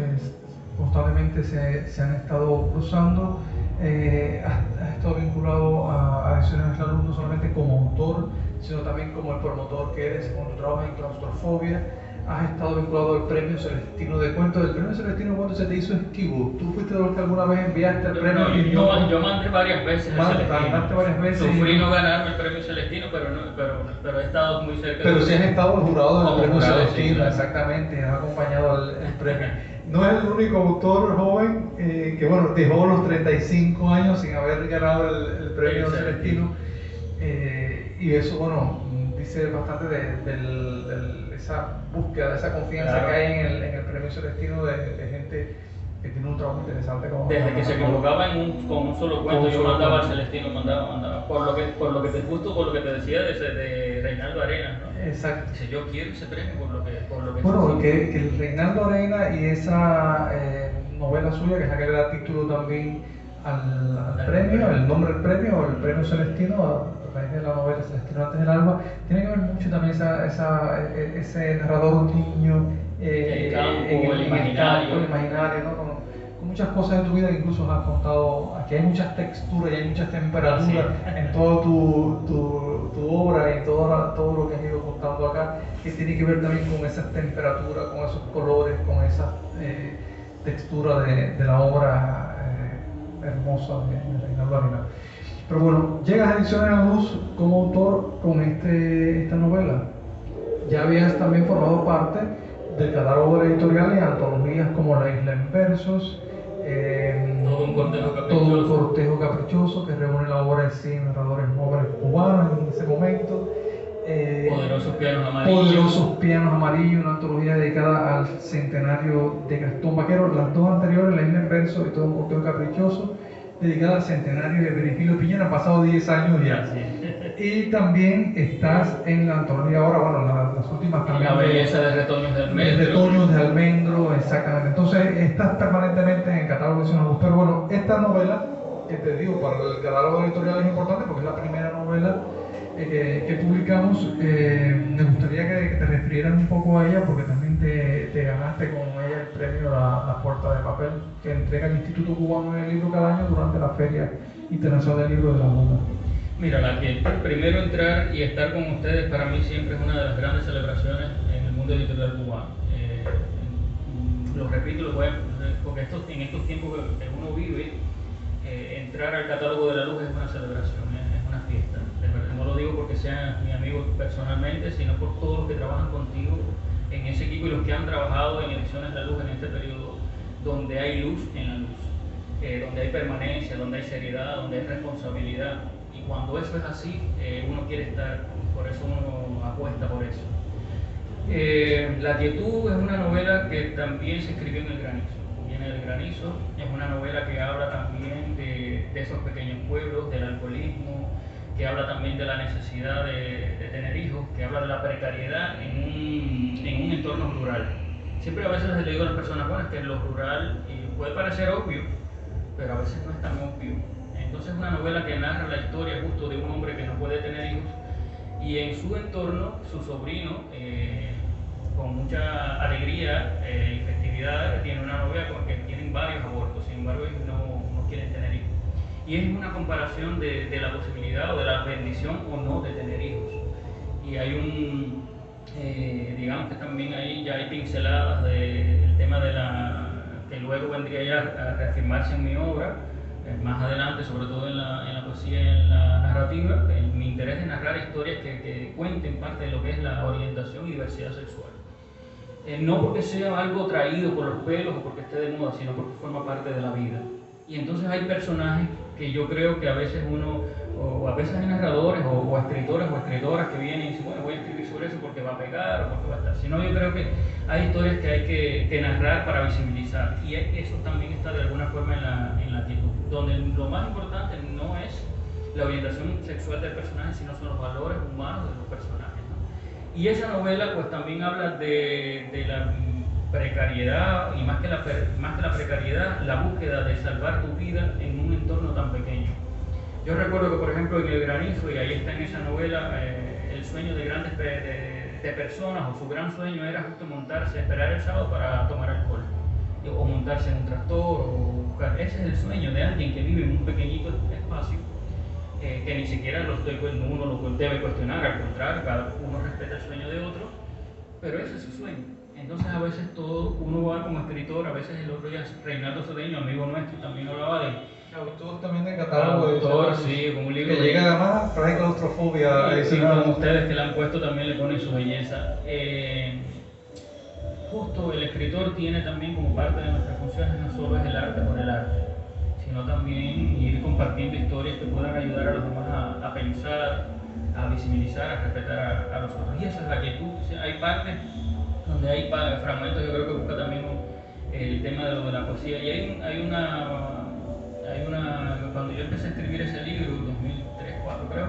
constantemente se han estado cruzando. Has estado vinculado a Ediciones La Luz no solamente como autor, sino también como el promotor que eres con tu trabajo en claustrofobia. Has estado vinculado al Premio Celestino de Cuentos. El Premio Celestino de Cuentos se te hizo esquivo. ¿Tú fuiste de los que alguna vez enviaste el premio? No, yo mandé varias veces el Celestino. Mandaste varias veces. Sufrí no ganarme el Premio Celestino, pero he estado muy cerca. Pero sí has estado el jurado del Premio Celestino, sí, claro. Exactamente, has acompañado el premio. No es el único autor joven que bueno, dejó los 35 años sin haber ganado el Premio Celestino. Y eso, bueno, dice bastante de esa búsqueda, de esa confianza que hay en el Premio Celestino de gente que tiene un trabajo interesante. Desde que se convocaba con un solo cuento, yo mandaba al Celestino, mandaba. Por lo que te decía de Reinaldo Arenas, ¿no? Exacto. Dice, yo quiero ese premio por lo que bueno, que el Reinaldo Arenas y esa novela suya, que es la que le da título también al premio, el nombre del premio, el Premio Celestino, a raíz de la novela Celestino antes del alba, tiene que ver mucho también ese narrador niño el campo, el imaginario, ¿no? Con muchas cosas de tu vida que incluso nos has contado. Aquí hay muchas texturas y hay muchas temperaturas en toda tu obra y todo lo que has ido contando acá, que tiene que ver también con esas temperaturas, con esos colores, con esa textura de la obra hermosa de Reinaldo Arenas. Pero bueno, llegas a Ediciones La Luz como autor con esta novela. Ya habías también formado parte del catálogo de la editorial en antologías como La Isla en Versos, Todo un cortejo caprichoso que reúne la obra de 100 narradores jóvenes cubanos en ese momento. Poderosos Pianos Amarillos, una antología dedicada al centenario de Gastón Vaquero. Las dos anteriores, La Isla en Versos y Todo un cortejo caprichoso, dedicada al centenario de Virgilio Piñera. Han pasado 10 años ya. Y también estás en la antología ahora, bueno, las últimas también. La belleza de Retoños de Almendro. Retoños de Almendro, exactamente. Entonces estás permanentemente en el catálogo de Ediciones La Luz. Pero bueno, esta novela, que te digo, para el catálogo editorial es importante porque es la primera novela que publicamos. Me gustaría que te refirieras un poco a ella, porque también te ganaste con ella el premio La Puerta de Papel, que entrega el Instituto Cubano del Libro cada año durante la Feria Internacional del Libro de La Habana. Mira, la que primero entrar y estar con ustedes para mí siempre es una de las grandes celebraciones en el mundo editorial cubano. Lo repito, porque en estos tiempos que uno vive, entrar al catálogo de La Luz es una celebración, es una fiesta. De verdad, no lo digo porque sean mis amigos personalmente, sino por todos los que trabajan contigo en ese equipo y los que han trabajado en Ediciones La Luz en este periodo donde hay luz en la luz, donde hay permanencia, donde hay seriedad, donde hay responsabilidad. Y cuando eso es así, uno quiere estar, por eso uno apuesta por eso. La Quietud es una novela que también se escribió en el granizo. Viene del granizo, es una novela que habla también de esos pequeños pueblos, del alcoholismo, que habla también de la necesidad de tener hijos, que habla de la precariedad en un entorno rural. Siempre a veces les digo a las personas, bueno, es que lo rural puede parecer obvio, pero a veces no es tan obvio. Entonces es una novela que narra la historia justo de un hombre que no puede tener hijos y en su entorno, su sobrino, con mucha alegría y festividad, tiene una novia con que tienen varios abortos, sin embargo ellos no quieren tener hijos. Y es una comparación de la posibilidad o de la bendición o no de tener hijos. Y hay digamos que también ahí ya hay pinceladas del tema de que luego vendría ya a reafirmarse en mi obra, más adelante, sobre todo en la poesía y en la narrativa, mi interés de narrar historias que cuenten parte de lo que es la orientación y diversidad sexual. no porque sea algo traído por los pelos o porque esté de moda, sino porque forma parte de la vida. Y entonces hay personajes que yo creo que a veces uno, o a veces hay narradores o escritores o escritoras que vienen y dicen, bueno, voy a escribir sobre eso porque va a pegar o porque va a estar. Sino yo creo que hay historias que hay que narrar para visibilizar. Y eso también está de alguna forma en la actitud, donde lo más importante no es la orientación sexual del personaje, sino son los valores humanos de los personajes, ¿no? Y esa novela pues también habla de la precariedad, y más que la precariedad, la búsqueda de salvar tu vida en un entorno tan pequeño. Yo recuerdo que, por ejemplo, en El Granizo, y ahí está en esa novela, el sueño de grandes de personas, o su gran sueño era justo montarse, esperar el sábado para tomar alcohol, o montarse en un tractor, o buscar. Ese es el sueño de alguien que vive en un pequeñito espacio, que ni siquiera uno lo debe cuestionar, al contrario, cada uno respeta el sueño de otro, pero ese es su sueño. Entonces a veces uno va como escritor, a veces el otro día, Reinaldo Cedeño, amigo nuestro, también hablaba de autor también de catálogo autor, sí, con un libro que llega además, trae claustrofobia y como ustedes que le han puesto también le ponen su belleza. Justo el escritor tiene también como parte de nuestras funciones, no solo es el arte por el arte, sino también ir compartiendo historias que puedan ayudar a los demás a pensar, a visibilizar, a respetar a los otros. Y esa es la quietud. O sea, hay partes donde hay fragmentos, yo creo que busca también el tema de lo de la poesía. Y hay una, cuando yo empecé a escribir ese libro, 2003-2004 creo,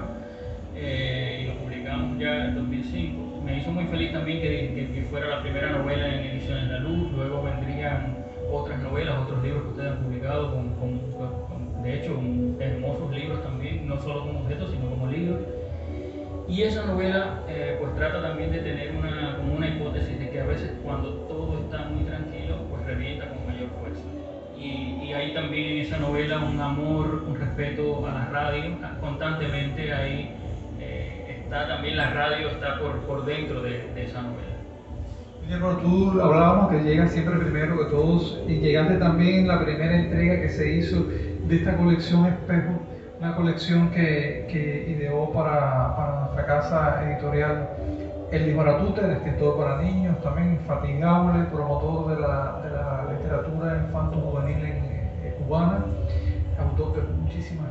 y lo publicamos ya en 2005, me hizo muy feliz también que fuera la primera novela en Ediciones La Luz. Luego vendrían otras novelas, otros libros que ustedes han publicado, de hecho, con hermosos libros también, no solo como objetos, sino como libros. Y esa novela pues trata también de tener como una hipótesis de que a veces cuando todo está muy tranquilo, pues revienta con mayor fuerza. Y hay también en esa novela un amor, un respeto a la radio, constantemente ahí está también la radio, está por dentro de esa novela. Guillermo, tú hablábamos que llegas siempre primero que todos y llegaste también en la primera entrega que se hizo de esta colección Espejo, una colección que ideó para nuestra casa editorial El Disbaratute, el escritor para niños, también infatigable, promotor de la literatura infanto-juvenil cubana, autor de muchísimos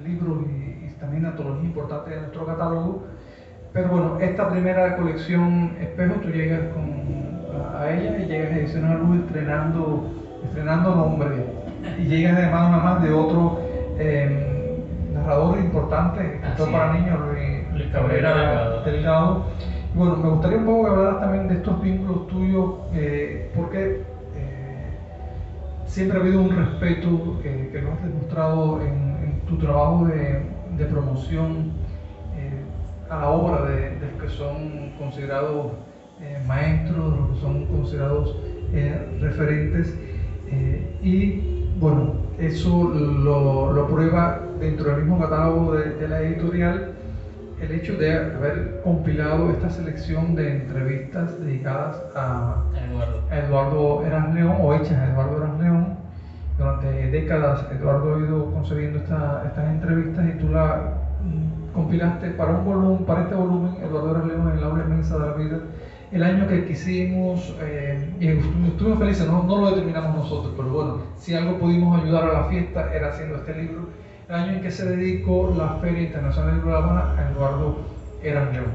libros y también antologías importantes de nuestro catálogo. Pero bueno, esta primera colección Espejo, tú llegas a ella y llegas a Ediciones La Luz estrenando nombre, y llegas además de otro narrador importante, escritor para niños, Luis Cabrera Delgado. Bueno, me gustaría un poco que hablaras también de estos vínculos tuyos, porque siempre ha habido un respeto que lo has demostrado en tu trabajo de promoción a la obra de los que son considerados maestros, de los que son considerados referentes, y bueno, eso lo prueba dentro del mismo catálogo de la editorial el hecho de haber compilado esta selección de entrevistas dedicadas a Eduardo Eras León, o hechas a Eduardo Eras León. Durante décadas Eduardo ha ido concebiendo estas entrevistas y tú la compilaste para este volumen, Eduardo Eras León en el aula inmensa de la vida, el año que quisimos, y estuvimos felices, no lo determinamos nosotros, pero bueno, si algo pudimos ayudar a la fiesta era haciendo este libro, el año en que se dedicó la Feria Internacional del Libro de La Habana a Eduardo Eras León.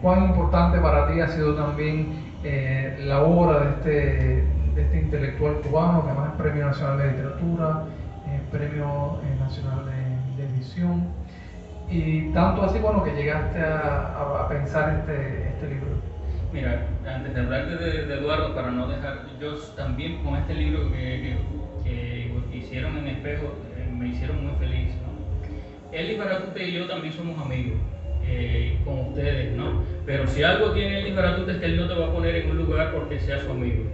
¿Cuán importante para ti ha sido también la obra de este intelectual cubano, que además es Premio Nacional de Literatura, Premio Nacional de Edición, y tanto así, bueno, que llegaste a pensar este libro? Mira, antes de hablarte de Eduardo, para no dejar, yo también con este libro que hicieron en Espejo, me hicieron muy feliz, ¿no? Elis Baratute y yo también somos amigos, con ustedes, ¿no? Pero si algo tiene Elis Baratute es que él no te va a poner en un lugar porque sea su amigo.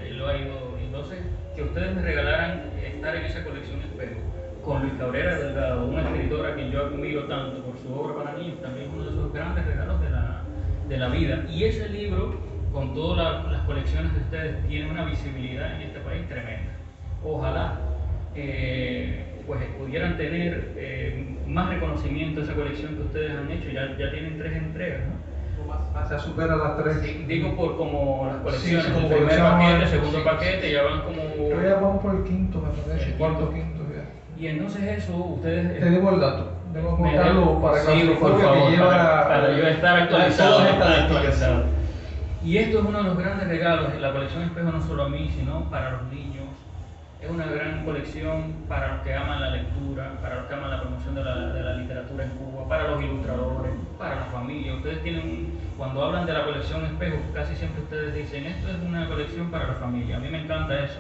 Él lo ha ido. Entonces, que ustedes me regalaran estar en esa colección Espejo con Luis Cabrera Delgado, una escritora que yo admiro tanto por su obra para niños, también es uno de esos grandes regalos de la vida. Y ese libro, con todas las colecciones de ustedes, tiene una visibilidad en este país tremenda. Ojalá pues pudieran tener más reconocimiento esa colección que ustedes han hecho. Ya tienen 3 entregas, ¿no? Se supera las 3. Sí, digo por como las colecciones, Sí, como el primer colección, paquete, sí, segundo sí, paquete, sí. ya van como... Pero ya vamos por el quinto, me parece, El cuarto, quinto. quinto ya. Y entonces eso, ustedes... Te debo el dato, debo me anotarlo debo- para sí, por clasificar favor, que lleva para yo estar actualizado, todas estas actualizado. estadísticas. Y esto es uno de los grandes regalos de la colección Espejo, no solo a mí, sino para los niños. Es una gran colección para los que aman la lectura, para los que aman la promoción de la literatura en Cuba, para los ilustradores, para la familia. Ustedes tienen, cuando hablan de la colección Espejo, casi siempre ustedes dicen, esto es una colección para la familia. A mí me encanta eso.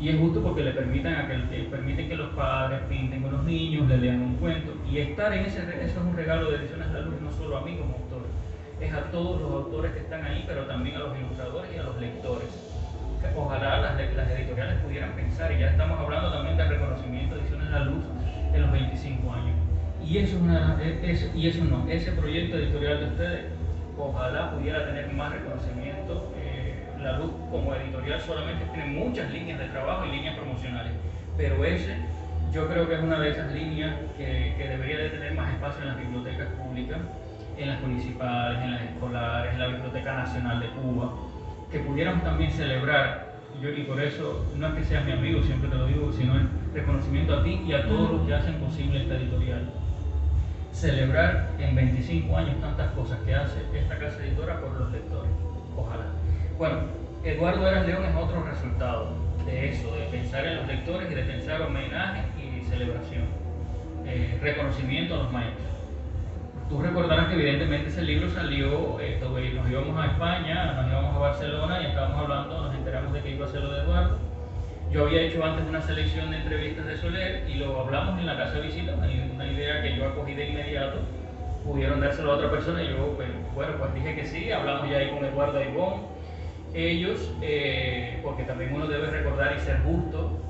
Y es justo porque le permiten que los padres pinten con los niños, le lean un cuento. Y estar en eso es un regalo de Ediciones La Luz, no solo a mí como autor, es a todos los autores que están ahí, pero también a los ilustradores y a los lectores. Ojalá las editoriales pudieran pensar, y ya estamos hablando también del reconocimiento de Ediciones La Luz en los 25 años. Y ese proyecto editorial de ustedes, ojalá pudiera tener más reconocimiento. La Luz como editorial solamente tiene muchas líneas de trabajo y líneas promocionales, pero ese yo creo que es una de esas líneas que debería de tener más espacio en las bibliotecas públicas, en las municipales, en las escolares, en la Biblioteca Nacional de Cuba, que pudiéramos también celebrar, y por eso no es que seas mi amigo, siempre te lo digo, sino el reconocimiento a ti y a todos los que hacen posible esta editorial. Celebrar en 25 años tantas cosas que hace esta casa editora por los lectores. Ojalá. Bueno, Eduardo Eras León es otro resultado de eso, de pensar en los lectores y de pensar homenaje y celebración. Reconocimiento a los maestros. Tú recordarás que evidentemente ese libro salió, nos íbamos a España, nos íbamos a Barcelona y estábamos hablando, nos enteramos de que iba a ser lo de Eduardo. Yo había hecho antes una selección de entrevistas de Soler y lo hablamos en la casa de visita, una idea que yo acogí de inmediato. Pudieron dárselo a otra persona y yo, bueno, pues dije que sí, hablamos ya ahí con Eduardo y Ivonne. Ellos, porque también uno debe recordar y ser justo,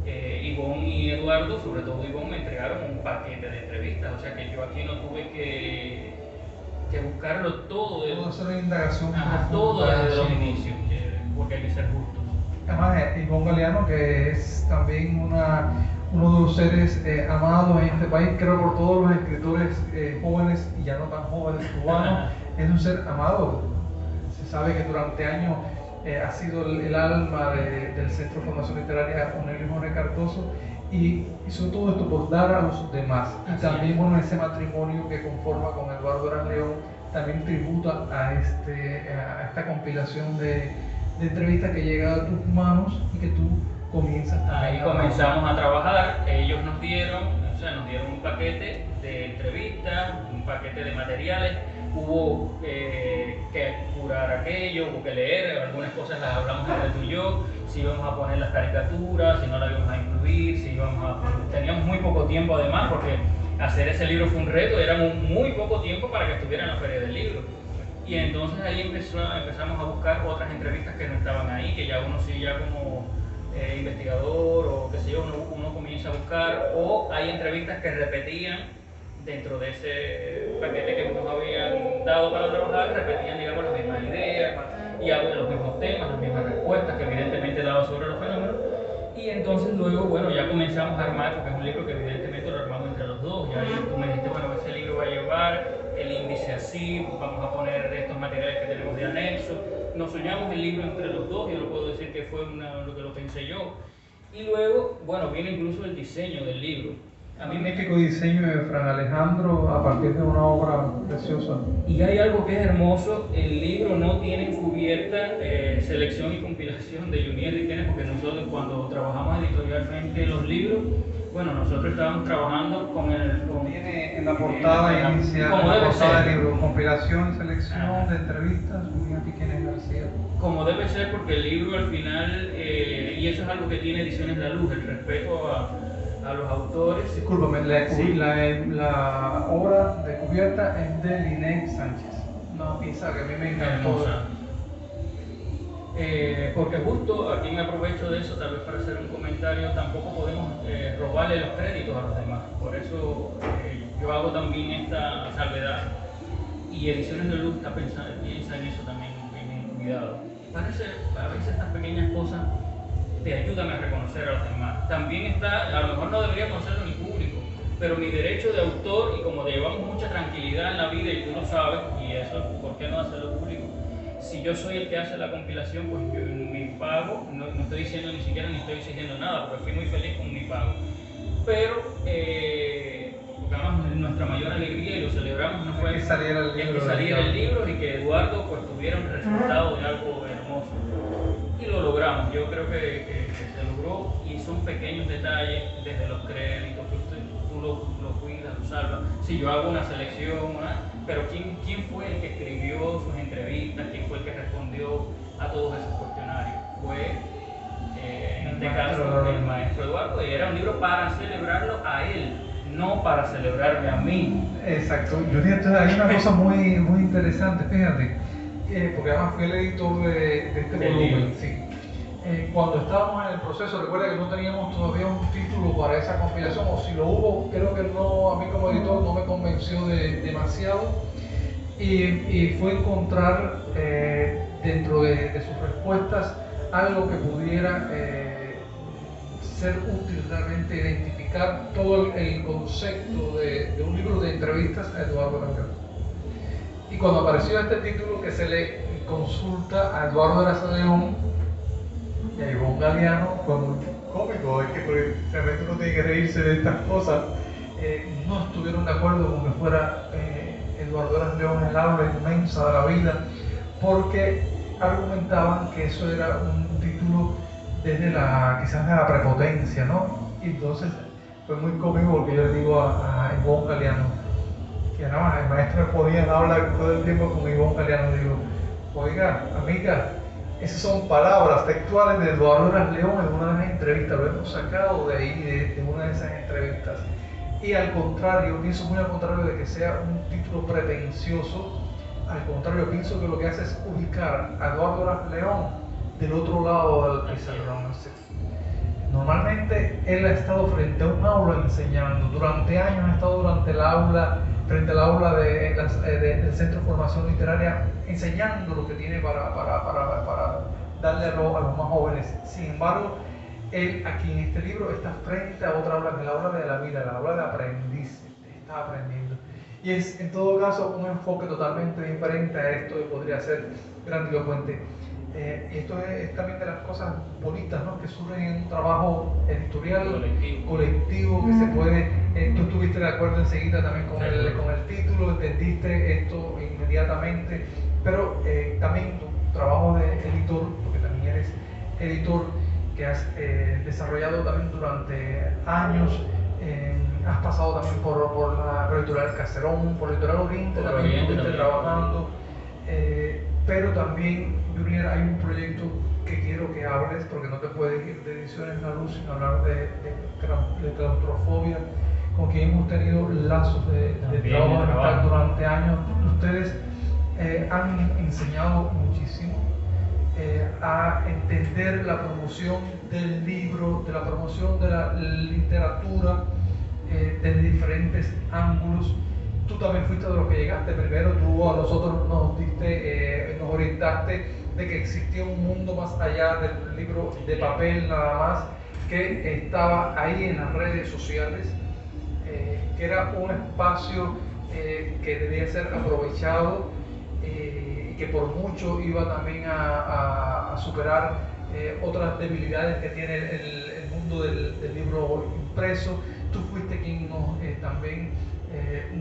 Ivonne y Eduardo, sobre todo Ivonne, me entregaron un paquete de entrevistas, o sea que yo aquí no tuve que buscarlo todo. Todo hacer una indagación todo desde los inicios, porque hay que ser justos. Además, Ivonne Galeano, que es también uno de los seres amados en este país, creo por todos los escritores jóvenes y ya no tan jóvenes cubanos, es un ser amado. Se sabe que durante años ha sido el alma del Centro de Formación Literaria Cornelio Jorge Cardoso y hizo todo esto por dar a los demás. Y también, bueno, ese matrimonio que conforma con Eduardo Eras León también tributa a esta compilación de entrevistas que llega a tus manos y que tú comienzas también. Ahí comenzamos a trabajar, ellos nos dieron un paquete de entrevistas, un paquete de materiales. Hubo que curar aquello, hubo que leer, algunas cosas las hablamos entre tú y yo, si íbamos a poner las caricaturas, si no las íbamos a incluir, teníamos muy poco tiempo además, porque hacer ese libro fue un reto, era muy poco tiempo para que estuviera en la Feria del Libro. Y entonces ahí empezamos a buscar otras entrevistas que no estaban ahí, que ya uno sí ya como investigador o qué sé yo, uno comienza a buscar, o hay entrevistas que repetían dentro de ese paquete que nos habían dado para trabajar, repetían, digamos, las mismas ideas y los mismos temas, las mismas respuestas que evidentemente daba sobre los fenómenos. Y entonces luego, bueno, ya comenzamos a armar, porque es un libro que evidentemente lo armamos entre los dos. Ya tú me dijiste, bueno, ese libro va a llevar el índice así, vamos a poner estos materiales que tenemos de anexo. Nos soñamos el libro entre los dos, yo lo puedo decir que fue lo que lo pensé yo. Y luego, bueno, viene incluso el diseño del libro. Magnífico diseño de Fran Alejandro a partir de una obra preciosa. Y hay algo que es hermoso, el libro no tiene encubierta selección y compilación de Junier Riquenes, porque nosotros cuando trabajamos editorialmente los libros, bueno, nosotros estábamos trabajando con Tiene en la portada inicial, como en la debe portada ser. del libro, compilación y selección de entrevistas, Junier Riquenes García. Como debe ser, porque el libro al final, y eso es algo que tiene Ediciones La Luz, el respeto a los autores. Discúlpame, la obra de cubierta es de Linet Sánchez, una pieza que a mí me encantó. Porque justo aquí me aprovecho de eso, tal vez para hacer un comentario, tampoco podemos robarle los créditos a los demás, por eso yo hago también esta salvedad, y Ediciones de Luz piensa en eso también, en cuidado. A veces estas pequeñas cosas te ayudan a reconocer a los demás. También está, a lo mejor no deberíamos hacerlo ni público, pero mi derecho de autor, y como llevamos mucha tranquilidad en la vida y tú lo sabes, y eso, ¿por qué no hacerlo público? Si yo soy el que hace la compilación, pues yo, mi pago, no estoy diciendo ni siquiera ni estoy exigiendo nada, porque fui muy feliz con mi pago. Pero, porque además nuestra mayor alegría, y lo celebramos, no fue que saliera el libro y que Eduardo pues tuviera un resultado de algo hermoso. Y lo logramos, yo creo que se logró, y son pequeños detalles, desde los créditos, que tú lo cuidas, lo salvas. Si yo hago una selección, pero ¿quién fue el que escribió sus entrevistas? ¿Quién fue el que respondió a todos esos cuestionarios? Fue, en este caso, el maestro Eduardo, y era un libro para celebrarlo a él, no para celebrarme a mí. Exacto. Junior, entonces hay una cosa muy, muy interesante, fíjate, porque además fui el editor de este volumen. Sí. Cuando estábamos en el proceso, recuerda que no teníamos todavía un título para esa compilación, o si lo hubo, creo que no, a mí como editor no me convenció demasiado, y fue encontrar dentro de sus respuestas algo que pudiera ser útil realmente, identificar todo el concepto de un libro de entrevistas a Eduardo Galeano. Y cuando apareció este título que se le consulta a Eduardo Erazo León y a Ivonne Galeano, fue muy cómico, es que realmente uno tiene que reírse de estas cosas. No estuvieron de acuerdo con que fuera Eduardo Erazo León el aula inmensa de la vida, porque argumentaban que eso era un título desde quizás de la prepotencia, ¿no? Y entonces fue muy cómico porque yo le digo a Ivonne Galeano, que nada más el maestro me podía hablar todo el tiempo con Ivonne Galeano, digo, oiga, amiga, esas son palabras textuales de Eduardo Erazo León en una de las entrevistas, lo hemos sacado de ahí, de una de esas entrevistas. Y al contrario, pienso muy al contrario de que sea un título pretencioso, al contrario, pienso que lo que hace es ubicar a Eduardo Erazo León del otro lado del pizarrón. Normalmente él ha estado frente a un aula enseñando, durante años ha estado frente al aula del Centro de Formación Literaria, enseñando lo que tiene para darle a los más jóvenes. Sin embargo, él aquí en este libro está frente a otra aula, que es la aula de la vida, la aula de aprendiz, está aprendiendo. Y es en todo caso un enfoque totalmente diferente a esto que podría ser grandilocuente. Esto es también de las cosas bonitas, ¿no?, que surgen en un trabajo editorial colectivo que se puede. Tú estuviste de acuerdo enseguida también con el título, entendiste esto inmediatamente, pero también tu trabajo de editor, porque también eres editor, que has desarrollado también durante años. Has pasado también por la editorial Caserón, por la editorial Oriente, también estuviste trabajando. Pero también, Junior, hay un proyecto que quiero que hables, porque no te puedes ir de Ediciones La Luz sin hablar de claustrofobia, con quien hemos tenido lazos de trabajo durante años. Ustedes han enseñado muchísimo a entender la promoción del libro, de la promoción de la literatura desde diferentes ángulos. Tú también fuiste de los que llegaste primero, tú a nosotros nos orientaste de que existía un mundo más allá del libro de papel nada más, que estaba ahí en las redes sociales, que era un espacio que debía ser aprovechado y que por mucho iba también a superar otras debilidades que tiene el mundo del libro impreso. Tú fuiste quien también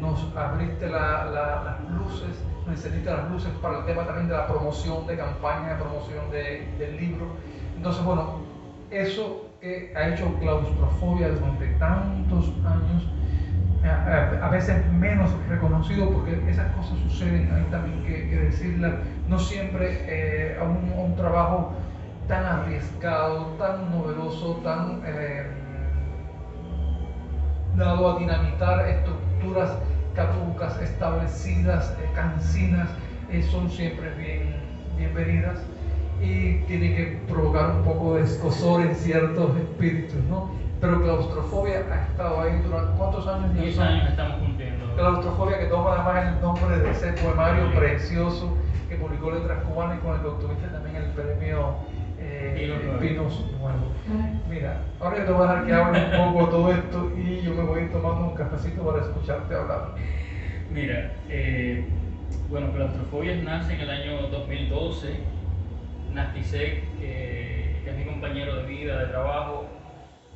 nos abriste las luces, nos encendiste las luces para el tema también de la promoción, de campaña de promoción del libro. Entonces, bueno, eso que ha hecho claustrofobia durante tantos años, a veces menos reconocido, porque esas cosas suceden, hay también que decirlas, no siempre a un trabajo tan arriesgado, tan novedoso, tan dado a dinamitar estructuras caducas, establecidas, cansinas, son siempre bienvenidas, y tiene que provocar un poco de escozor en ciertos espíritus, ¿no? Pero claustrofobia ha estado ahí durante ¿cuántos años? 10 años estamos cumpliendo. Claustrofobia, que toma además el nombre de ese poemario precioso que publicó Letras Cubanas y con el que obtuviste también el premio Pinos Nuevos. Mira, ahora yo te voy a dejar que hable un poco de todo esto y yo me voy a ir tomando un cafecito para escucharte hablar. Mira, bueno, Claustrofobias nace en el año 2012. Nastisek, que es mi compañero de vida, de trabajo,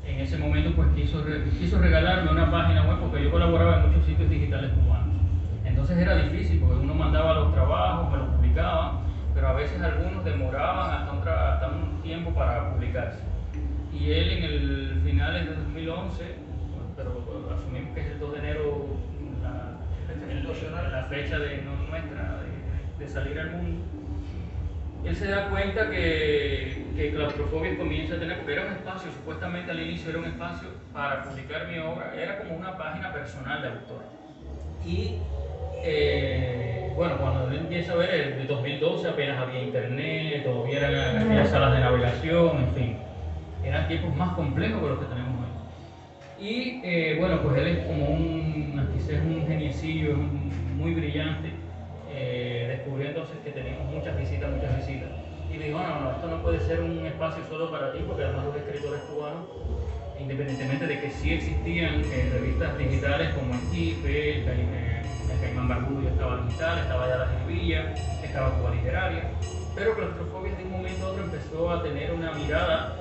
en ese momento pues quiso regalarme una página web porque yo colaboraba en muchos sitios digitales cubanos. Entonces era difícil porque uno mandaba los trabajos, me los publicaban, pero a veces algunos demoraban hasta un tiempo para publicarse. Y él en el finales de 2011, pero asumimos que es el 2 de enero, la fecha nuestra de salir al mundo, él se da cuenta que Claustrofobia comienza a tener, porque era un espacio, supuestamente al inicio era un espacio para publicar mi obra, era como una página personal de autor. Y bueno, cuando él empieza a ver, el 2012 apenas había internet, todavía eran aquellas salas de navegación, en fin, eran tiempos más complejos que los que tenemos hoy. Y bueno, pues él es como quizás un geniecillo, muy brillante. Descubrió entonces que teníamos muchas visitas. Y dijo, no, esto no puede ser un espacio solo para ti, porque además los escritores cubanos, independientemente de que sí existían revistas digitales como el IFE, el Caimán Barbudo ya estaba digital, estaba ya la Jiribilla, estaba Cuba Literaria, pero Claustrofobia de un momento a otro empezó a tener una mirada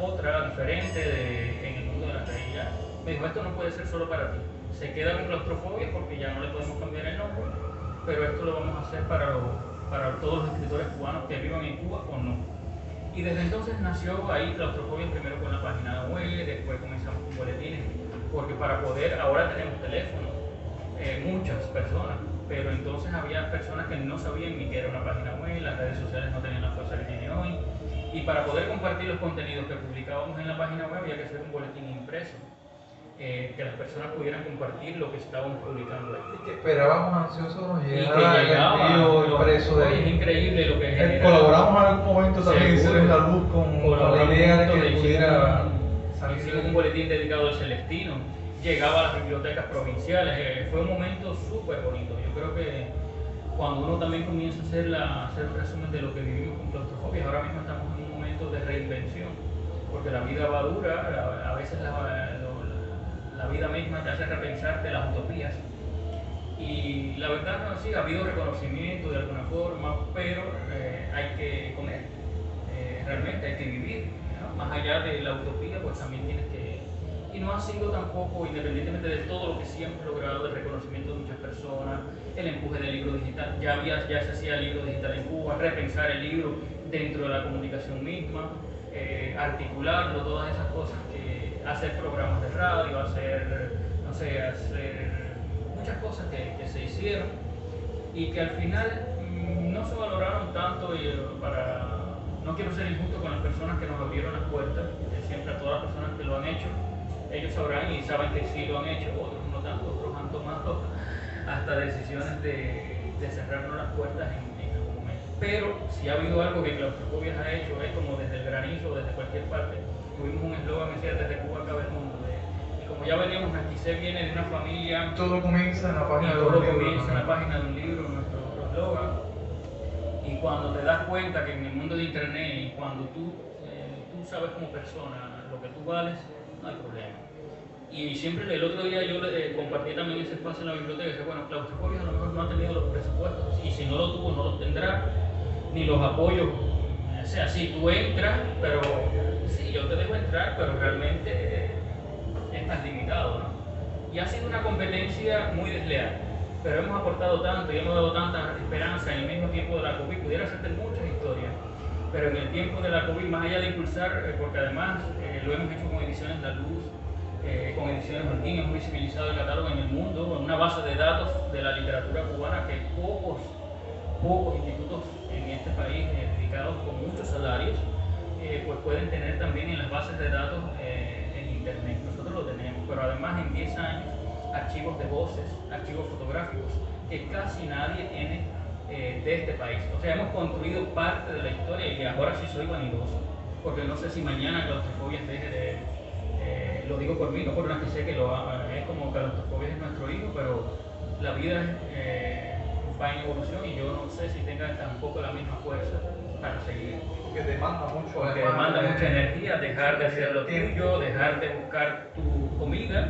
diferente en el mundo de la realidad. Me dijo, esto no puede ser solo para ti, se queda con Claustrofobia porque ya no le podemos cambiar el nombre, pero esto lo vamos a hacer para todos los escritores cubanos que vivan en Cuba o no. Y desde entonces nació ahí Claustrofobia, primero con la página web, después comenzamos con boletines, porque para poder, ahora tenemos teléfono, muchas personas, pero entonces había personas que no sabían ni qué era una página web, las redes sociales no tenían la fuerza que tiene hoy, y para poder compartir los contenidos que publicábamos en la página web había que hacer un boletín impreso. Que las personas pudieran compartir lo que estábamos publicando ahí. Y que esperábamos ansiosos nos llegara el envío impreso. Es increíble lo que genera. Colaboramos en algún momento también en La Luz con la idea de que pudiera salir. Hicimos un boletín dedicado al Celestino, llegaba a las bibliotecas provinciales, fue un momento súper bonito. Yo creo que cuando uno también comienza a hacer un resumen de lo que vivimos con Claustrofobia, ahora mismo estamos en un momento de reinvención, porque la vida va dura, a veces la vida misma te hace repensarte las utopías. Y la verdad, sí, ha habido reconocimiento de alguna forma, pero hay que comer, realmente hay que vivir, ¿no? Más allá de la utopía, pues también tienes que... Y no ha sido tampoco, independientemente de todo lo que sí hemos logrado, el reconocimiento de muchas personas, el empuje del libro digital, ya se hacía libro digital en Cuba, repensar el libro dentro de la comunicación misma, articularlo, todas esas cosas hacer programas de radio, hacer muchas cosas que se hicieron y que al final no se valoraron tanto no quiero ser injusto con las personas que nos abrieron las puertas, siempre a todas las personas que lo han hecho, ellos sabrán y saben que sí lo han hecho, otros no tanto, otros han tomado hasta decisiones de cerrarnos las puertas en algún momento. Pero si ha habido algo que Claustrofobia ha hecho, es como desde el granizo, desde cualquier parte. Tuvimos un eslogan que decía desde Cuba cabe el mundo. Y como ya veníamos, Nastisek viene de una familia. Todo comienza en la página de un libro. Todo comienza en la página de un libro, nuestro eslogan. Y cuando te das cuenta que en el mundo de internet y cuando tú sabes como persona lo que tú vales, no hay problema. Y siempre el otro día yo compartí también ese espacio en la biblioteca, que bueno, Claustrofobia a lo mejor no ha tenido los presupuestos, y si no lo tuvo, no los tendrá, ni los apoyos. O sea, si tú entras, pero sí, yo te dejo entrar, pero realmente estás limitado, ¿no? Y ha sido una competencia muy desleal, pero hemos aportado tanto y hemos dado tanta esperanza en el mismo tiempo de la COVID. Pudiera hacerte muchas historias, pero en el tiempo de la COVID, más allá de impulsar, porque además lo hemos hecho con Ediciones La Luz, con Ediciones Martín, hemos visibilizado el catálogo en el mundo, en una base de datos de la literatura cubana que pocos institutos en este país dedicados con muchos salarios pues pueden tener también en las bases de datos en internet. Nosotros lo tenemos, pero además en 10 años archivos de voces, archivos fotográficos que casi nadie tiene de este país. O sea, hemos construido parte de la historia y ahora sí soy vanidoso, porque no sé si mañana Claustrofobia deje de... lo digo por mí, no por una que sé que es como Claustrofobia es nuestro hijo, pero la vida va en evolución y yo no sé si tenga tampoco la misma fuerza para seguir. Que demanda mucho, porque demanda mucha energía, dejar de hacer lo tuyo, dejar de buscar tu comida,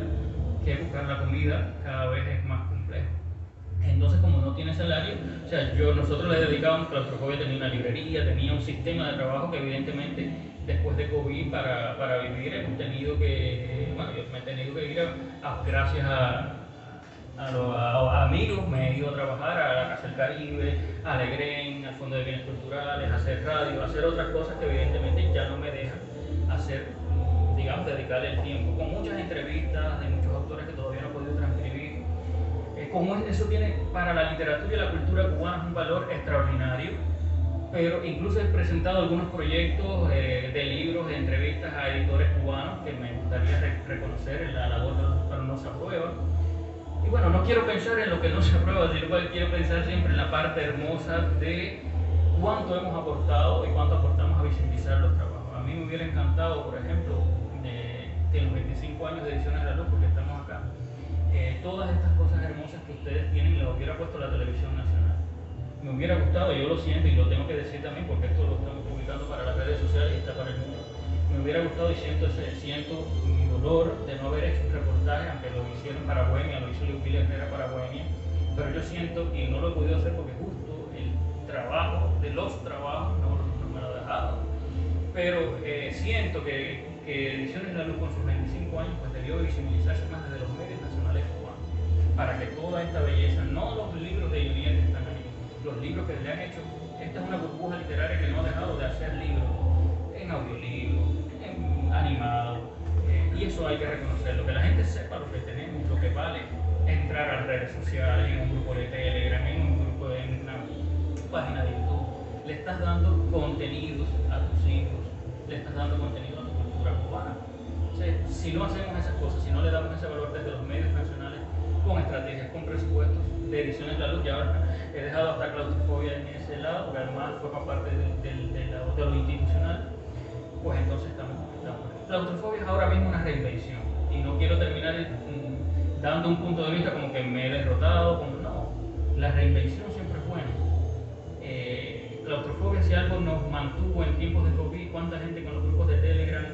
que buscar la comida cada vez es más complejo. Entonces, como no tiene salario, o sea, nosotros le dedicábamos, Claustrofobia tenía una librería, tenía un sistema de trabajo que evidentemente después de COVID para vivir hemos tenido que, bueno, yo me he tenido que ir gracias a amigos, me he ido a trabajar a la Casa del Caribe, a Alegren, al Fondo de Bienes Culturales, a hacer radio, a hacer otras cosas que evidentemente ya no me dejan hacer, digamos, dedicarle el tiempo, con muchas entrevistas de muchos autores que todavía no he podido transcribir. Como eso tiene para la literatura y la cultura cubana un valor extraordinario, pero incluso he presentado algunos proyectos de libros, de entrevistas a editores cubanos que me gustaría reconocer en la labor de los pero no se aprueba. Y bueno, no quiero pensar en lo que no se aprueba, sino que quiero pensar siempre en la parte hermosa de cuánto hemos aportado y cuánto aportamos a visibilizar los trabajos. A mí me hubiera encantado, por ejemplo, en los 25 años de Ediciones La Luz, porque estamos acá, todas estas cosas hermosas que ustedes tienen las hubiera puesto la televisión nacional. Me hubiera gustado, yo lo siento y lo tengo que decir también porque esto lo estamos publicando para las redes sociales y está para el mundo. Me hubiera gustado y siento mi dolor de no haber hecho un reportaje, aunque lo hicieron para Bohemia, lo hizo Leopoldo Herrera para Bohemia, pero yo siento y no lo he podido hacer porque justo el trabajo de los trabajos no me lo ha dejado. Pero siento que Ediciones La Luz con sus 25 años pues debió visibilizarse más desde los medios nacionales cubanos, para que toda esta belleza, no los libros de Juliet que están ahí, los libros que le han hecho, esta es una burbuja literaria que no ha dejado de hacer libros en audiolibro, en animado, y eso hay que reconocerlo, que la gente sepa lo que tenemos, lo que vale entrar a las redes sociales, en un grupo de Telegram, en una página de YouTube. Le estás dando contenidos a tus hijos, le estás dando contenido a tu cultura cubana. O sea, si no hacemos esas cosas, si no le damos ese valor desde los medios nacionales, con estrategias, con presupuestos de Ediciones La Luz, ya ahora he dejado hasta Claustrofobia en ese lado, porque además forma parte de lo institucional, pues entonces estamos. Claustrofobia es ahora mismo una reinvención, y no quiero terminar dando un punto de vista como que me he derrotado, no, la reinvención siempre es buena. Claustrofobia, si algo nos mantuvo en tiempos de COVID, cuánta gente con los grupos de Telegram,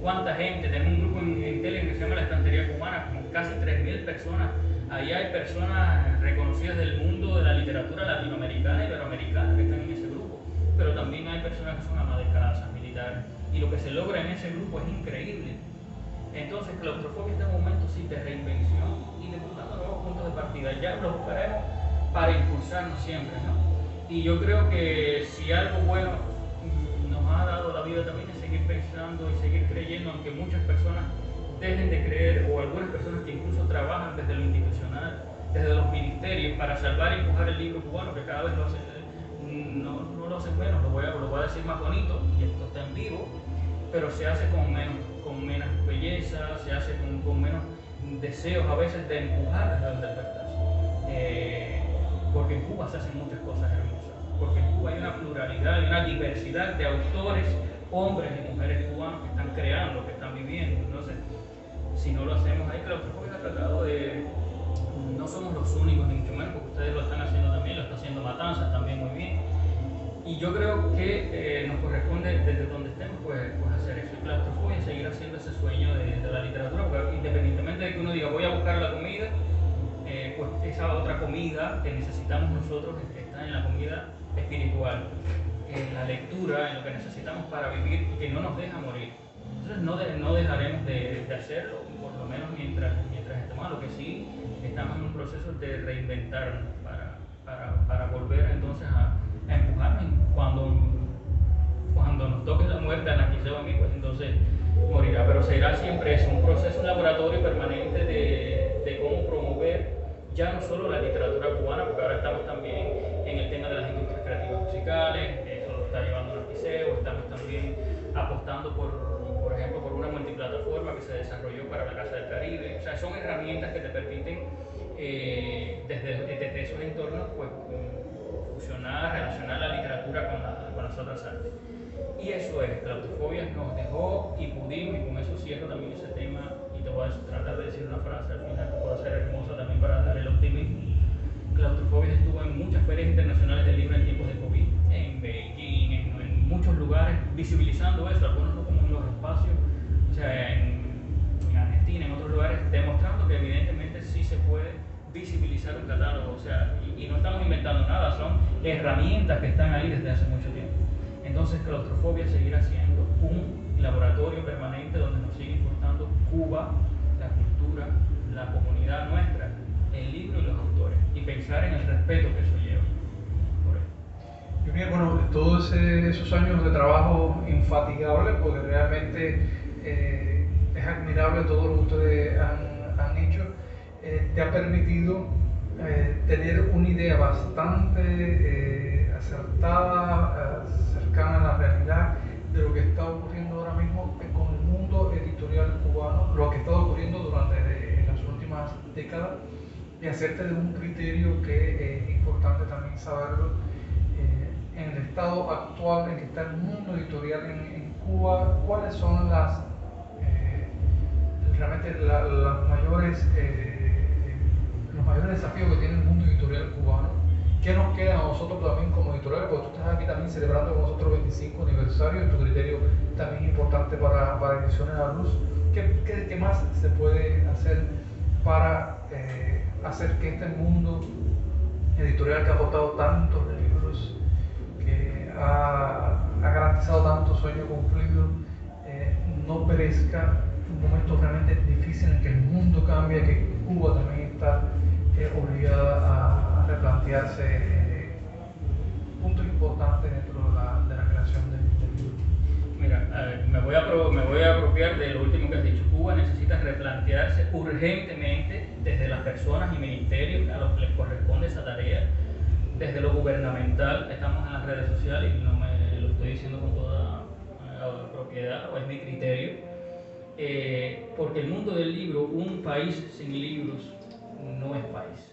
cuánta gente, tenemos un grupo en Telegram que se llama La Estantería Cubana, como casi 3.000 personas, ahí hay personas reconocidas del mundo de la literatura latinoamericana y iberoamericana que están en ese grupo, pero también hay personas que son amas de casa, militares, y lo que se logra en ese grupo es increíble. Entonces, Claustrofobia está en un momento sí de reinvención y de buscando nuevos puntos de partida. Ya lo buscaremos para impulsarnos siempre, ¿no? Y yo creo que si algo bueno nos ha dado la vida también es seguir pensando y seguir creyendo, aunque muchas personas dejen de creer, o algunas personas que incluso trabajan desde lo institucional, desde los ministerios, para salvar y empujar el libro cubano, que cada vez lo hacen, no lo hacen menos, lo voy a decir más bonito, y esto está en vivo, pero se hace con menos belleza, se hace con menos deseos a veces de empujar desde donde tú estás. Porque en Cuba se hacen muchas cosas hermosas, porque en Cuba hay una pluralidad y una diversidad de autores, hombres y mujeres cubanos que están creando, que están viviendo. Entonces, si no lo hacemos ahí, Claustrofobia ha tratado de, no somos los únicos, ni mucho menos, porque ustedes lo están haciendo también, lo está haciendo Matanzas también muy bien. Y yo creo que nos corresponde desde donde estemos pues hacer eso. Y Claustrofobia, seguir haciendo ese sueño de la literatura, porque independientemente de que uno diga voy a buscar la comida, pues esa otra comida que necesitamos nosotros está en la comida espiritual, en la lectura, en lo que necesitamos para vivir y que no nos deja morir. Entonces no dejaremos de hacerlo, por lo menos mientras estemos. Lo que sí estamos en un proceso de reinventarnos para volver entonces a empujarnos. Cuando nos toque la muerte a Narciso a mí, pues entonces morirá, pero será siempre eso, un proceso, un laboratorio permanente de cómo promover ya no solo la literatura cubana, porque ahora estamos también en el tema de las industrias creativas musicales, eso lo está llevando Narciseo, estamos también apostando por ejemplo, por una multiplataforma que se desarrolló para la Casa del Caribe. O sea, son herramientas que te permiten desde esos entornos pues, fusionar, relacionar la literatura con las otras artes. Y eso es, Claustrofobia nos dejó y pudimos, y con eso cierro también ese tema, y te voy a tratar de decir una frase al final que pueda ser hermosa también para dar el optimismo. Claustrofobia estuvo en muchas ferias internacionales del libro en tiempos de COVID, en Beijing, en visibilizando eso, algunos no como en los espacios, o sea, en Argentina, en otros lugares, demostrando que evidentemente sí se puede visibilizar un catálogo, o sea, y no estamos inventando nada, son herramientas que están ahí desde hace mucho tiempo. Entonces, Claustrofobia seguirá siendo un laboratorio permanente donde nos sigue importando Cuba, la cultura, la comunidad nuestra, el libro y los autores, y pensar en el respeto que eso lleva. Y bien, bueno, todos esos años de trabajo infatigable, porque realmente es admirable todo lo que ustedes han hecho, te ha permitido tener una idea bastante acertada, cercana a la realidad de lo que está ocurriendo ahora mismo con el mundo editorial cubano, lo que está ocurriendo durante las últimas décadas, y hacerte de un criterio que es importante también saberlo. En el estado actual en que está el mundo editorial en Cuba, ¿cuáles son realmente los mayores desafíos que tiene el mundo editorial cubano? ¿Qué nos queda a nosotros también como editoriales? Porque tú estás aquí también celebrando con nosotros 25 aniversario y tu criterio también es importante para Ediciones La Luz. ¿Qué más se puede hacer para hacer que este mundo editorial que ha aportado tantos libros, que ha garantizado tantos sueños cumplidos, no perezca en momentos realmente difíciles en que el mundo cambia, que Cuba también está obligada a replantearse puntos importantes dentro de la creación del libro? Mira, me voy a apropiar de lo último que has dicho. Cuba necesita replantearse urgentemente desde las personas y ministerios a los que les corresponde esa tarea, desde lo gubernamental. Estamos en las redes sociales y no me lo estoy diciendo con toda propiedad, o es mi criterio, porque el mundo del libro, un país sin libros no es país.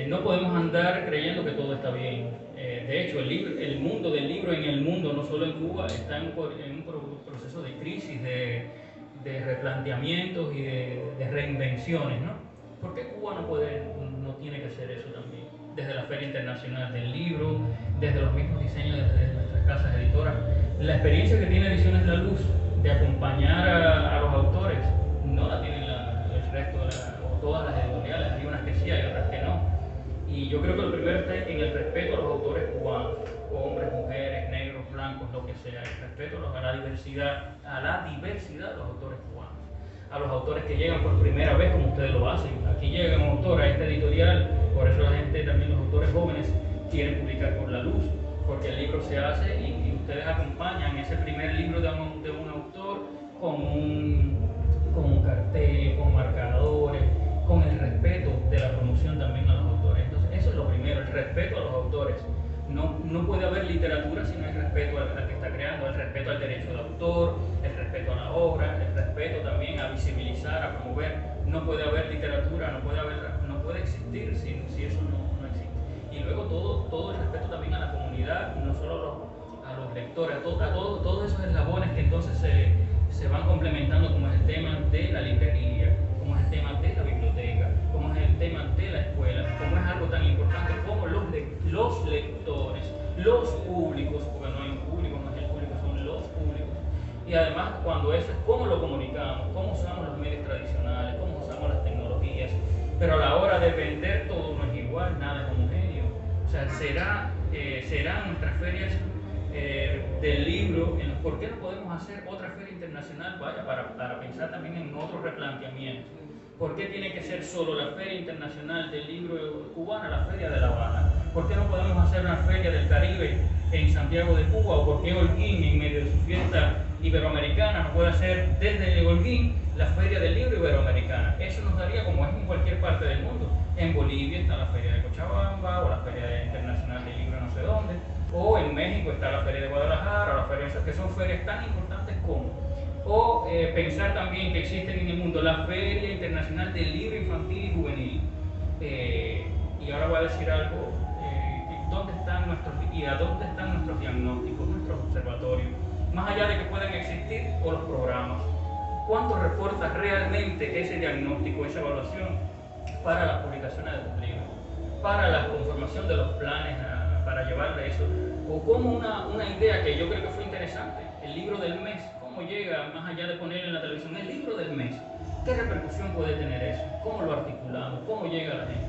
No podemos andar creyendo que todo está bien. De hecho, el mundo del libro en el mundo, no solo en Cuba, está en un proceso de crisis, de replanteamientos y de reinvenciones, ¿no? ¿Por qué Cuba no tiene que hacer eso también? Desde la Feria Internacional del Libro, desde los mismos diseños, desde nuestras casas editoras. La experiencia que tiene Ediciones La Luz de acompañar a los autores no la tienen el resto o todas las editoriales. Hay unas que sí, hay otras que no. Y yo creo que lo primero está en el respeto a los autores cubanos, hombres, mujeres, negros, blancos, lo que sea, el respeto a la diversidad de los autores cubanos, a los autores que llegan por primera vez como ustedes lo hacen. Aquí llega un autor a esta editorial, por eso la gente, también los autores jóvenes, quieren publicar por La Luz, porque el libro se hace y ustedes acompañan ese primer libro de un autor con un cartel, con marcadores, con el respeto de la promoción también a los autores. Entonces, eso es lo primero, el respeto a los autores. No puede haber literatura si no hay respeto al que está creando, el respeto al derecho del autor, el respeto a la obra, el respeto también a visibilizar, a promover. No puede haber literatura, no puede existir si eso no existe. Y luego todo el respeto también a la comunidad, no solo a los lectores, a todos esos eslabones que entonces se van complementando, como es el tema de la librería, como es el tema de la biblioteca, como es el tema de la escuela, como es algo tan importante como los lectores, los públicos, porque no hay un público, no es el público, son los públicos. Y además, cuando eso es cómo lo comunicamos, cómo usamos los medios tradicionales, cómo usamos las tecnologías, pero a la hora de vender todo no es igual, nada es homogéneo. O sea, serán nuestras ferias del libro. ¿Por qué no podemos hacer otra feria internacional? Vaya, para pensar también en otro replanteamiento. ¿Por qué tiene que ser solo la Feria Internacional del Libro Cubana, la Feria de La Habana? ¿Por qué no podemos hacer una Feria del Caribe en Santiago de Cuba? ¿O por qué Holguín, en medio de su fiesta iberoamericana, no puede hacer desde Holguín la Feria del Libro Iberoamericana? Eso nos daría, como es en cualquier parte del mundo. En Bolivia está la Feria de Cochabamba, o la Feria Internacional del Libro no sé dónde, o en México está la Feria de Guadalajara, o la Feria, que son ferias tan importantes como. O pensar también que existen en el mundo la Feria Internacional del Libro Infantil y Juvenil. Y ahora voy a decir algo, ¿a dónde están nuestros diagnósticos, nuestros observatorios? Más allá de que puedan existir, o los programas. ¿Cuánto reporta realmente ese diagnóstico, esa evaluación para las publicaciones de los libros, para la conformación de los planes para llevarle eso. O como una idea que yo creo que fue interesante, el libro del mes, cómo llega, más allá de ponerlo en la televisión, el libro del mes. ¿Qué repercusión puede tener eso? ¿Cómo lo articulamos? ¿Cómo llega a la gente?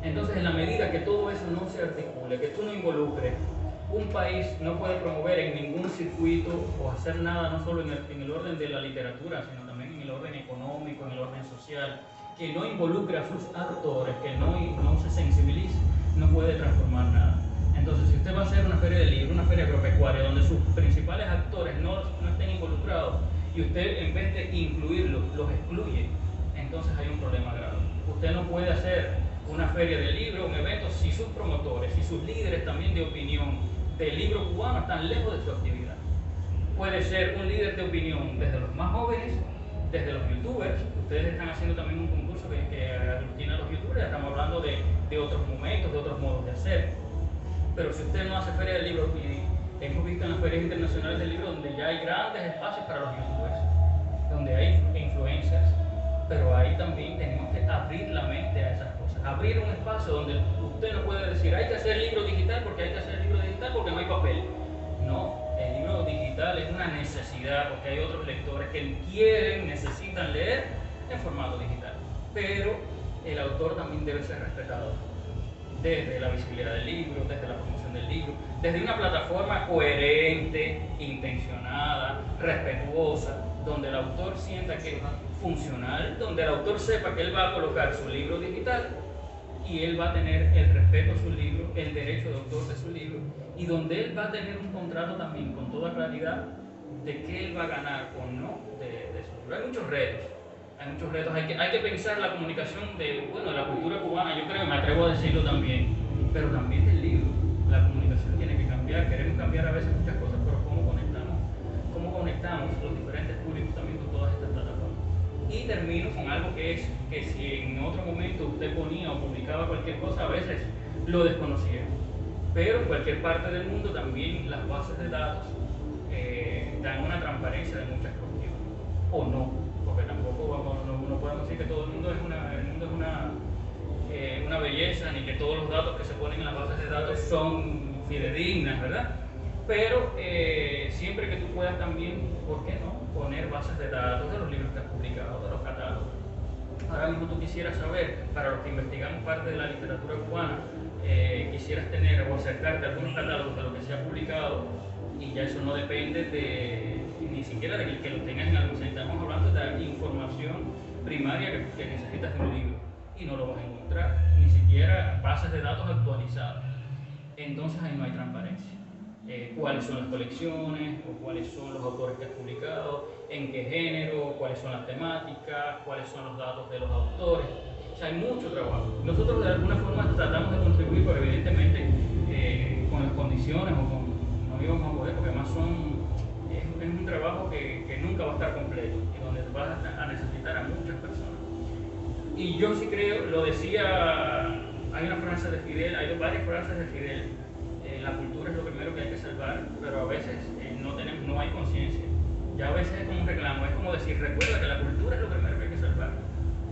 Entonces, en la medida que todo eso no se articule, que tú no involucres, un país no puede promover en ningún circuito o hacer nada, no solo en el orden de la literatura, sino también en el orden económico, en el orden social, que no involucre a sus actores, que no se sensibilice, no puede transformar nada. Entonces, si usted va a hacer una feria de libros, una feria agropecuaria, donde sus principales actores no estén involucrados, y usted en vez de incluirlos, los excluye, entonces hay un problema grave. Usted no puede hacer una feria de libros, un evento, si sus promotores, si sus líderes también de opinión del libro cubano están lejos de su actividad. Puede ser un líder de opinión desde los más jóvenes, desde los youtubers. Ustedes están haciendo también un concurso que aglutina a los youtubers, estamos hablando de otros momentos, de otros modos de hacer. Pero si usted no hace feria de libros, y hemos visto en las ferias internacionales del libro donde ya hay grandes espacios para los youtubers, donde hay influencers, pero ahí también tenemos que abrir la mente a esas cosas, abrir un espacio donde usted no puede decir hay que hacer libro digital porque hay que hacer libro digital porque no hay papel. No, el libro digital es una necesidad porque hay otros lectores que necesitan leer en formato digital, pero el autor también debe ser respetado desde la visibilidad del libro, desde la promoción del libro, desde una plataforma coherente, intencionada, respetuosa, donde el autor sienta que es funcional, donde el autor sepa que él va a colocar su libro digital y él va a tener el respeto a su libro, el derecho de autor de su libro, y donde él va a tener un contrato también con toda claridad de que él va a ganar o no de su libro. Hay muchos retos, hay que pensar la comunicación de la cultura cubana, yo creo, me atrevo a decirlo también, pero también del libro. La comunicación tiene que cambiar, queremos cambiar a veces muchas cosas, pero ¿cómo conectamos los diferentes públicos también con todas estas plataformas? Y termino con algo que si en otro momento usted ponía o publicaba cualquier cosa, a veces lo desconocía, pero en cualquier parte del mundo también las bases de datos dan una transparencia de muchas cuestiones, o no, porque tampoco no podemos decir que todo el mundo es una belleza, ni que todos los datos que se ponen en las bases de datos son fidedignas, ¿verdad? Pero siempre que tú puedas también, ¿por qué no?, poner bases de datos de los libros que has publicado, de los catálogos. Ahora mismo tú quisieras saber, para los que investigamos parte de la literatura cubana, quisieras tener o acercarte a algunos catálogos de lo que se ha publicado, y ya eso no depende ni siquiera de que lo tengas en almacén. Estamos hablando de información primaria que necesitas de un libro y no lo vas a encontrar, ni siquiera bases de datos actualizadas. Entonces ahí no hay transparencia. Cuáles son las colecciones, o cuáles son los autores que has publicado, en qué género, cuáles son las temáticas, cuáles son los datos de los autores. O sea, hay mucho trabajo. Nosotros de alguna forma tratamos de contribuir, pero evidentemente con las condiciones no íbamos a poder, porque además es un trabajo que nunca va a estar completo y donde vas a necesitar a muchas personas. Y yo sí creo, lo decía, hay una frase de Fidel, hay varias frases de Fidel. La cultura es lo primero que hay que salvar, pero a veces no hay conciencia. Ya a veces es como un reclamo, es como decir, recuerda que la cultura es lo primero que hay que salvar.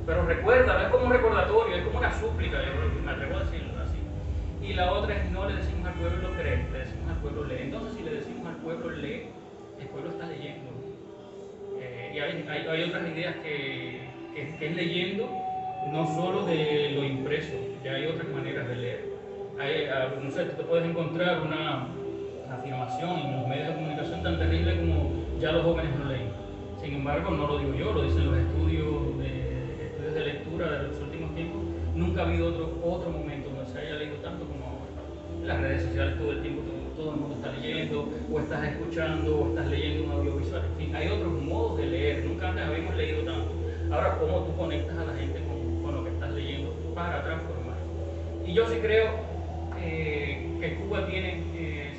Pero recuerda, es como un recordatorio, es como una súplica, yo me atrevo a decirlo así. Y la otra es, no le decimos al pueblo cree, le decimos al pueblo lee. Entonces, si le decimos al pueblo lee, el pueblo está leyendo. Y hay otras ideas que es leyendo, no solo de lo impreso, ya hay otras maneras de leer. No sé, tú te puedes encontrar una afirmación en los medios de comunicación tan terrible como ya los jóvenes no leen. Sin embargo, no lo digo yo, lo dicen los estudios de lectura de los últimos tiempos. Nunca ha habido otro momento donde se haya leído tanto como ahora. En las redes sociales todo el tiempo todo el mundo está leyendo, o estás escuchando, o estás leyendo un audiovisual. En fin, hay otros modos de leer. Nunca antes habíamos leído tanto. Ahora, ¿cómo tú conectas a la gente con lo que estás leyendo para transformar? Y yo sí creo que Cuba tiene,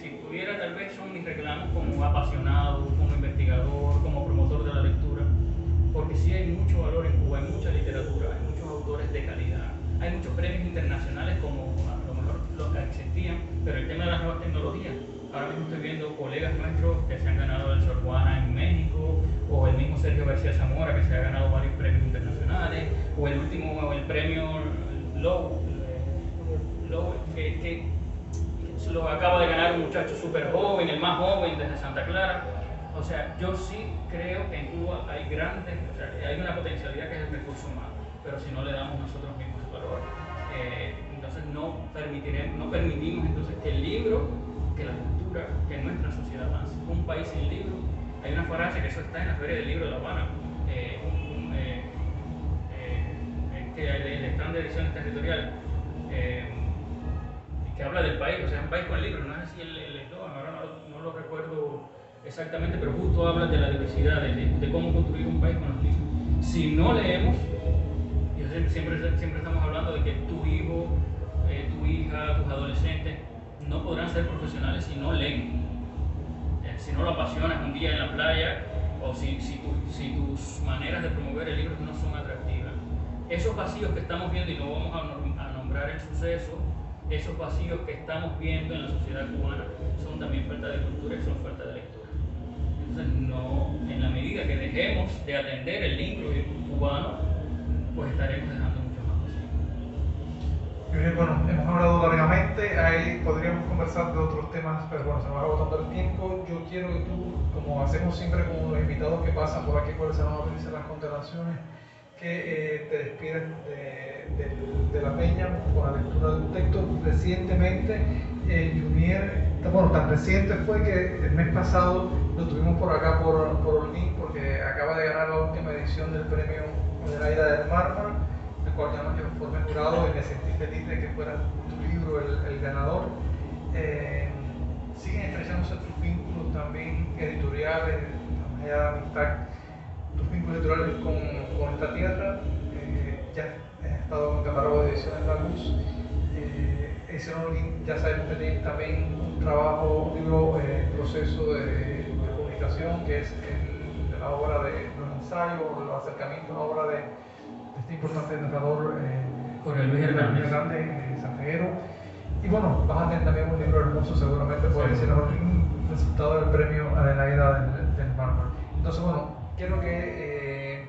si pudiera, tal vez son mis reclamos como apasionado, como investigador, como promotor de la lectura, porque sí hay mucho valor en Cuba, hay mucha literatura, hay muchos autores de calidad, hay muchos premios internacionales como a lo mejor los que existían, pero el tema de las nuevas tecnologías, ahora mismo estoy viendo colegas nuestros que se han ganado el Sorbona en México, o el mismo Sergio García Zamora que se ha ganado varios premios internacionales, o el último, el premio Lowe, que se lo acaba de ganar un muchacho súper joven, el más joven desde Santa Clara. O sea, yo sí creo que en Cuba hay hay una potencialidad que es el recurso humano, pero si no le damos nosotros mismos el valor, entonces no permitimos entonces que el libro, que la cultura, que nuestra sociedad avance. Un país sin libro, hay una frase que eso está en la Feria del Libro de La Habana, que el stand de ediciones territoriales, que habla del país, o sea, un país con libros, no es así el eslogan, ahora no lo recuerdo exactamente, pero justo habla de la diversidad, de cómo construir un país con los libros. Si no leemos, y siempre estamos hablando de que tu hijo, tu hija, tus adolescentes no podrán ser profesionales si no leen, si no lo apasionas un día en la playa, o si tus maneras de promover el libro no son atractivas. Esos vacíos que estamos viendo, y no vamos a nombrar el suceso, esos vacíos que estamos viendo en la sociedad cubana son también falta de cultura y son falta de lectura. Entonces, en la medida que dejemos de atender el libro cubano, pues estaremos dejando mucho más vacío. Bueno, hemos hablado largamente, ahí podríamos conversar de otros temas, pero bueno, se nos va agotando el tiempo. Yo quiero que tú, como hacemos siempre con los invitados que pasan por aquí por el Salón Aprendiz de las Constelaciones, que te despides de la peña con la lectura de un texto. Recientemente, Junier, bueno, tan reciente fue que el mes pasado lo tuvimos por acá por Holguín, porque acaba de ganar la última edición del premio de la Ida del Mármol, el cual yo me formé jurado y me sentí feliz de que fuera tu libro el ganador. Siguen estrechándose tus vínculos también editoriales, más allá de amistad, tus vínculos editoriales con esta tierra. Ya has estado en el catálogo de ediciones La Luz. Ya sabemos que tiene también un trabajo, un libro en proceso de publicación, que es la obra de los ensayos, los acercamientos a la obra de este importante narrador Jorge Luis Hernández Santiaguero. Y bueno, vas a tener también un libro hermoso seguramente por ese resultado del premio Adelaida del Mármol. Entonces, bueno, quiero que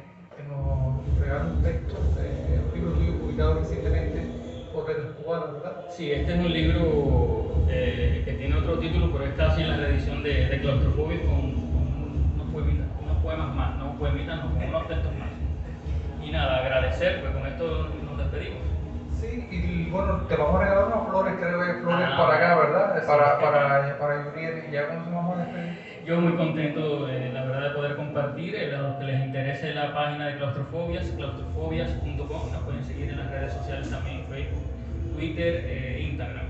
nos regale un texto, un libro tuyo publicado recientemente por Letras Cubanas, ¿verdad? Sí, este es un libro que tiene otro título, pero está así en la reedición de Claustrofobia con unos poemas más, no poemitas, no, con unos textos más. Y nada, agradecer, pues con esto nos despedimos. Sí, y bueno, te vamos a regalar unas flores, creo que flores para acá, ¿verdad? Sí, para Junier, y ya con eso vamos a despedir. Yo muy contento, la verdad, de poder compartir. A los que les interese la página de Claustrofobias, claustrofobias.com, nos pueden seguir en las redes sociales también, Facebook, Twitter, Instagram.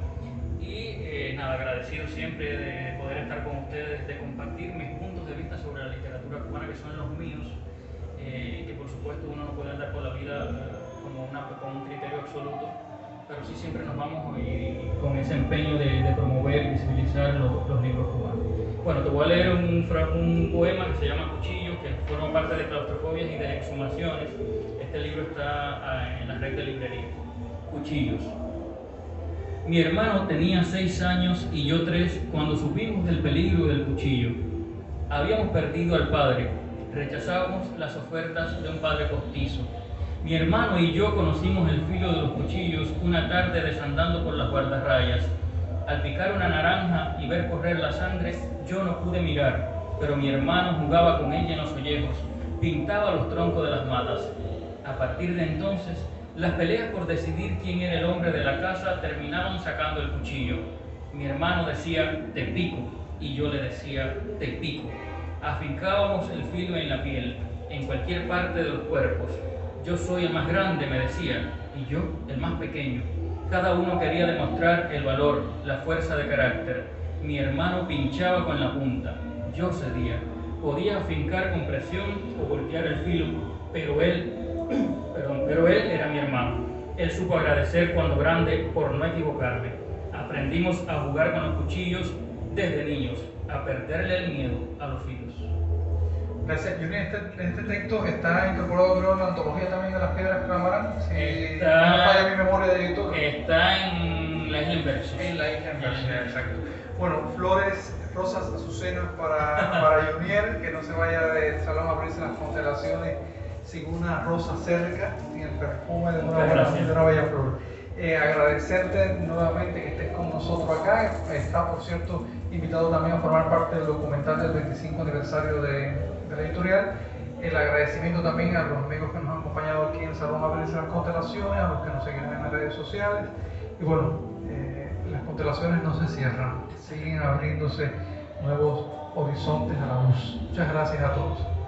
Y nada, agradecido siempre de poder estar con ustedes, de compartir mis puntos de vista sobre la literatura cubana, que son los míos, que por supuesto uno no puede andar por la vida con un criterio absoluto, pero sí siempre nos vamos con ese empeño de promover y visibilizar los libros cubanos. Bueno, te voy a leer un poema que se llama Cuchillos, que forma parte de Claustrofobias y de Exhumaciones. Este libro está en la red de librería. Cuchillos. Mi hermano tenía 6 años y yo 3 cuando supimos del peligro del cuchillo. Habíamos perdido al padre, rechazábamos las ofertas de un padre postizo. Mi hermano y yo conocimos el filo de los cuchillos una tarde desandando por las guardarrayas. Al picar una naranja y ver correr la sangre, yo no pude mirar, pero mi hermano jugaba con ella en los ollejos, pintaba los troncos de las matas. A partir de entonces, las peleas por decidir quién era el hombre de la casa terminaban sacando el cuchillo. Mi hermano decía, te pico, y yo le decía, te pico. Afincábamos el filo en la piel, en cualquier parte de los cuerpos. Yo soy el más grande, me decía, y yo el más pequeño. Cada uno quería demostrar el valor, la fuerza de carácter. Mi hermano pinchaba con la punta, yo cedía. Podía afincar con presión o voltear el filo, pero él era mi hermano. Él supo agradecer cuando grande por no equivocarme. Aprendimos a jugar con los cuchillos desde niños, a perderle el miedo a los filos. Gracias, Junior. Este texto está incorporado, creo, en la antología también de las piedras clamarán. Si no falla mi memoria de YouTube. Está en la isla en versos. En la isla en versos, exacto. Bueno, flores, rosas, azucenas para Junior, que no se vaya del salón a abrirse las constelaciones sin una rosa cerca, sin el perfume de una bella flor. Agradecerte nuevamente que estés con nosotros acá. Está, por cierto, invitado también a formar parte del documental del 25 aniversario de la editorial. El agradecimiento también a los amigos que nos han acompañado aquí en Salón Abrirse las Constelaciones, a los que nos seguirán en las redes sociales. Y bueno, las constelaciones no se cierran, siguen abriéndose nuevos horizontes a la luz. Muchas gracias a todos.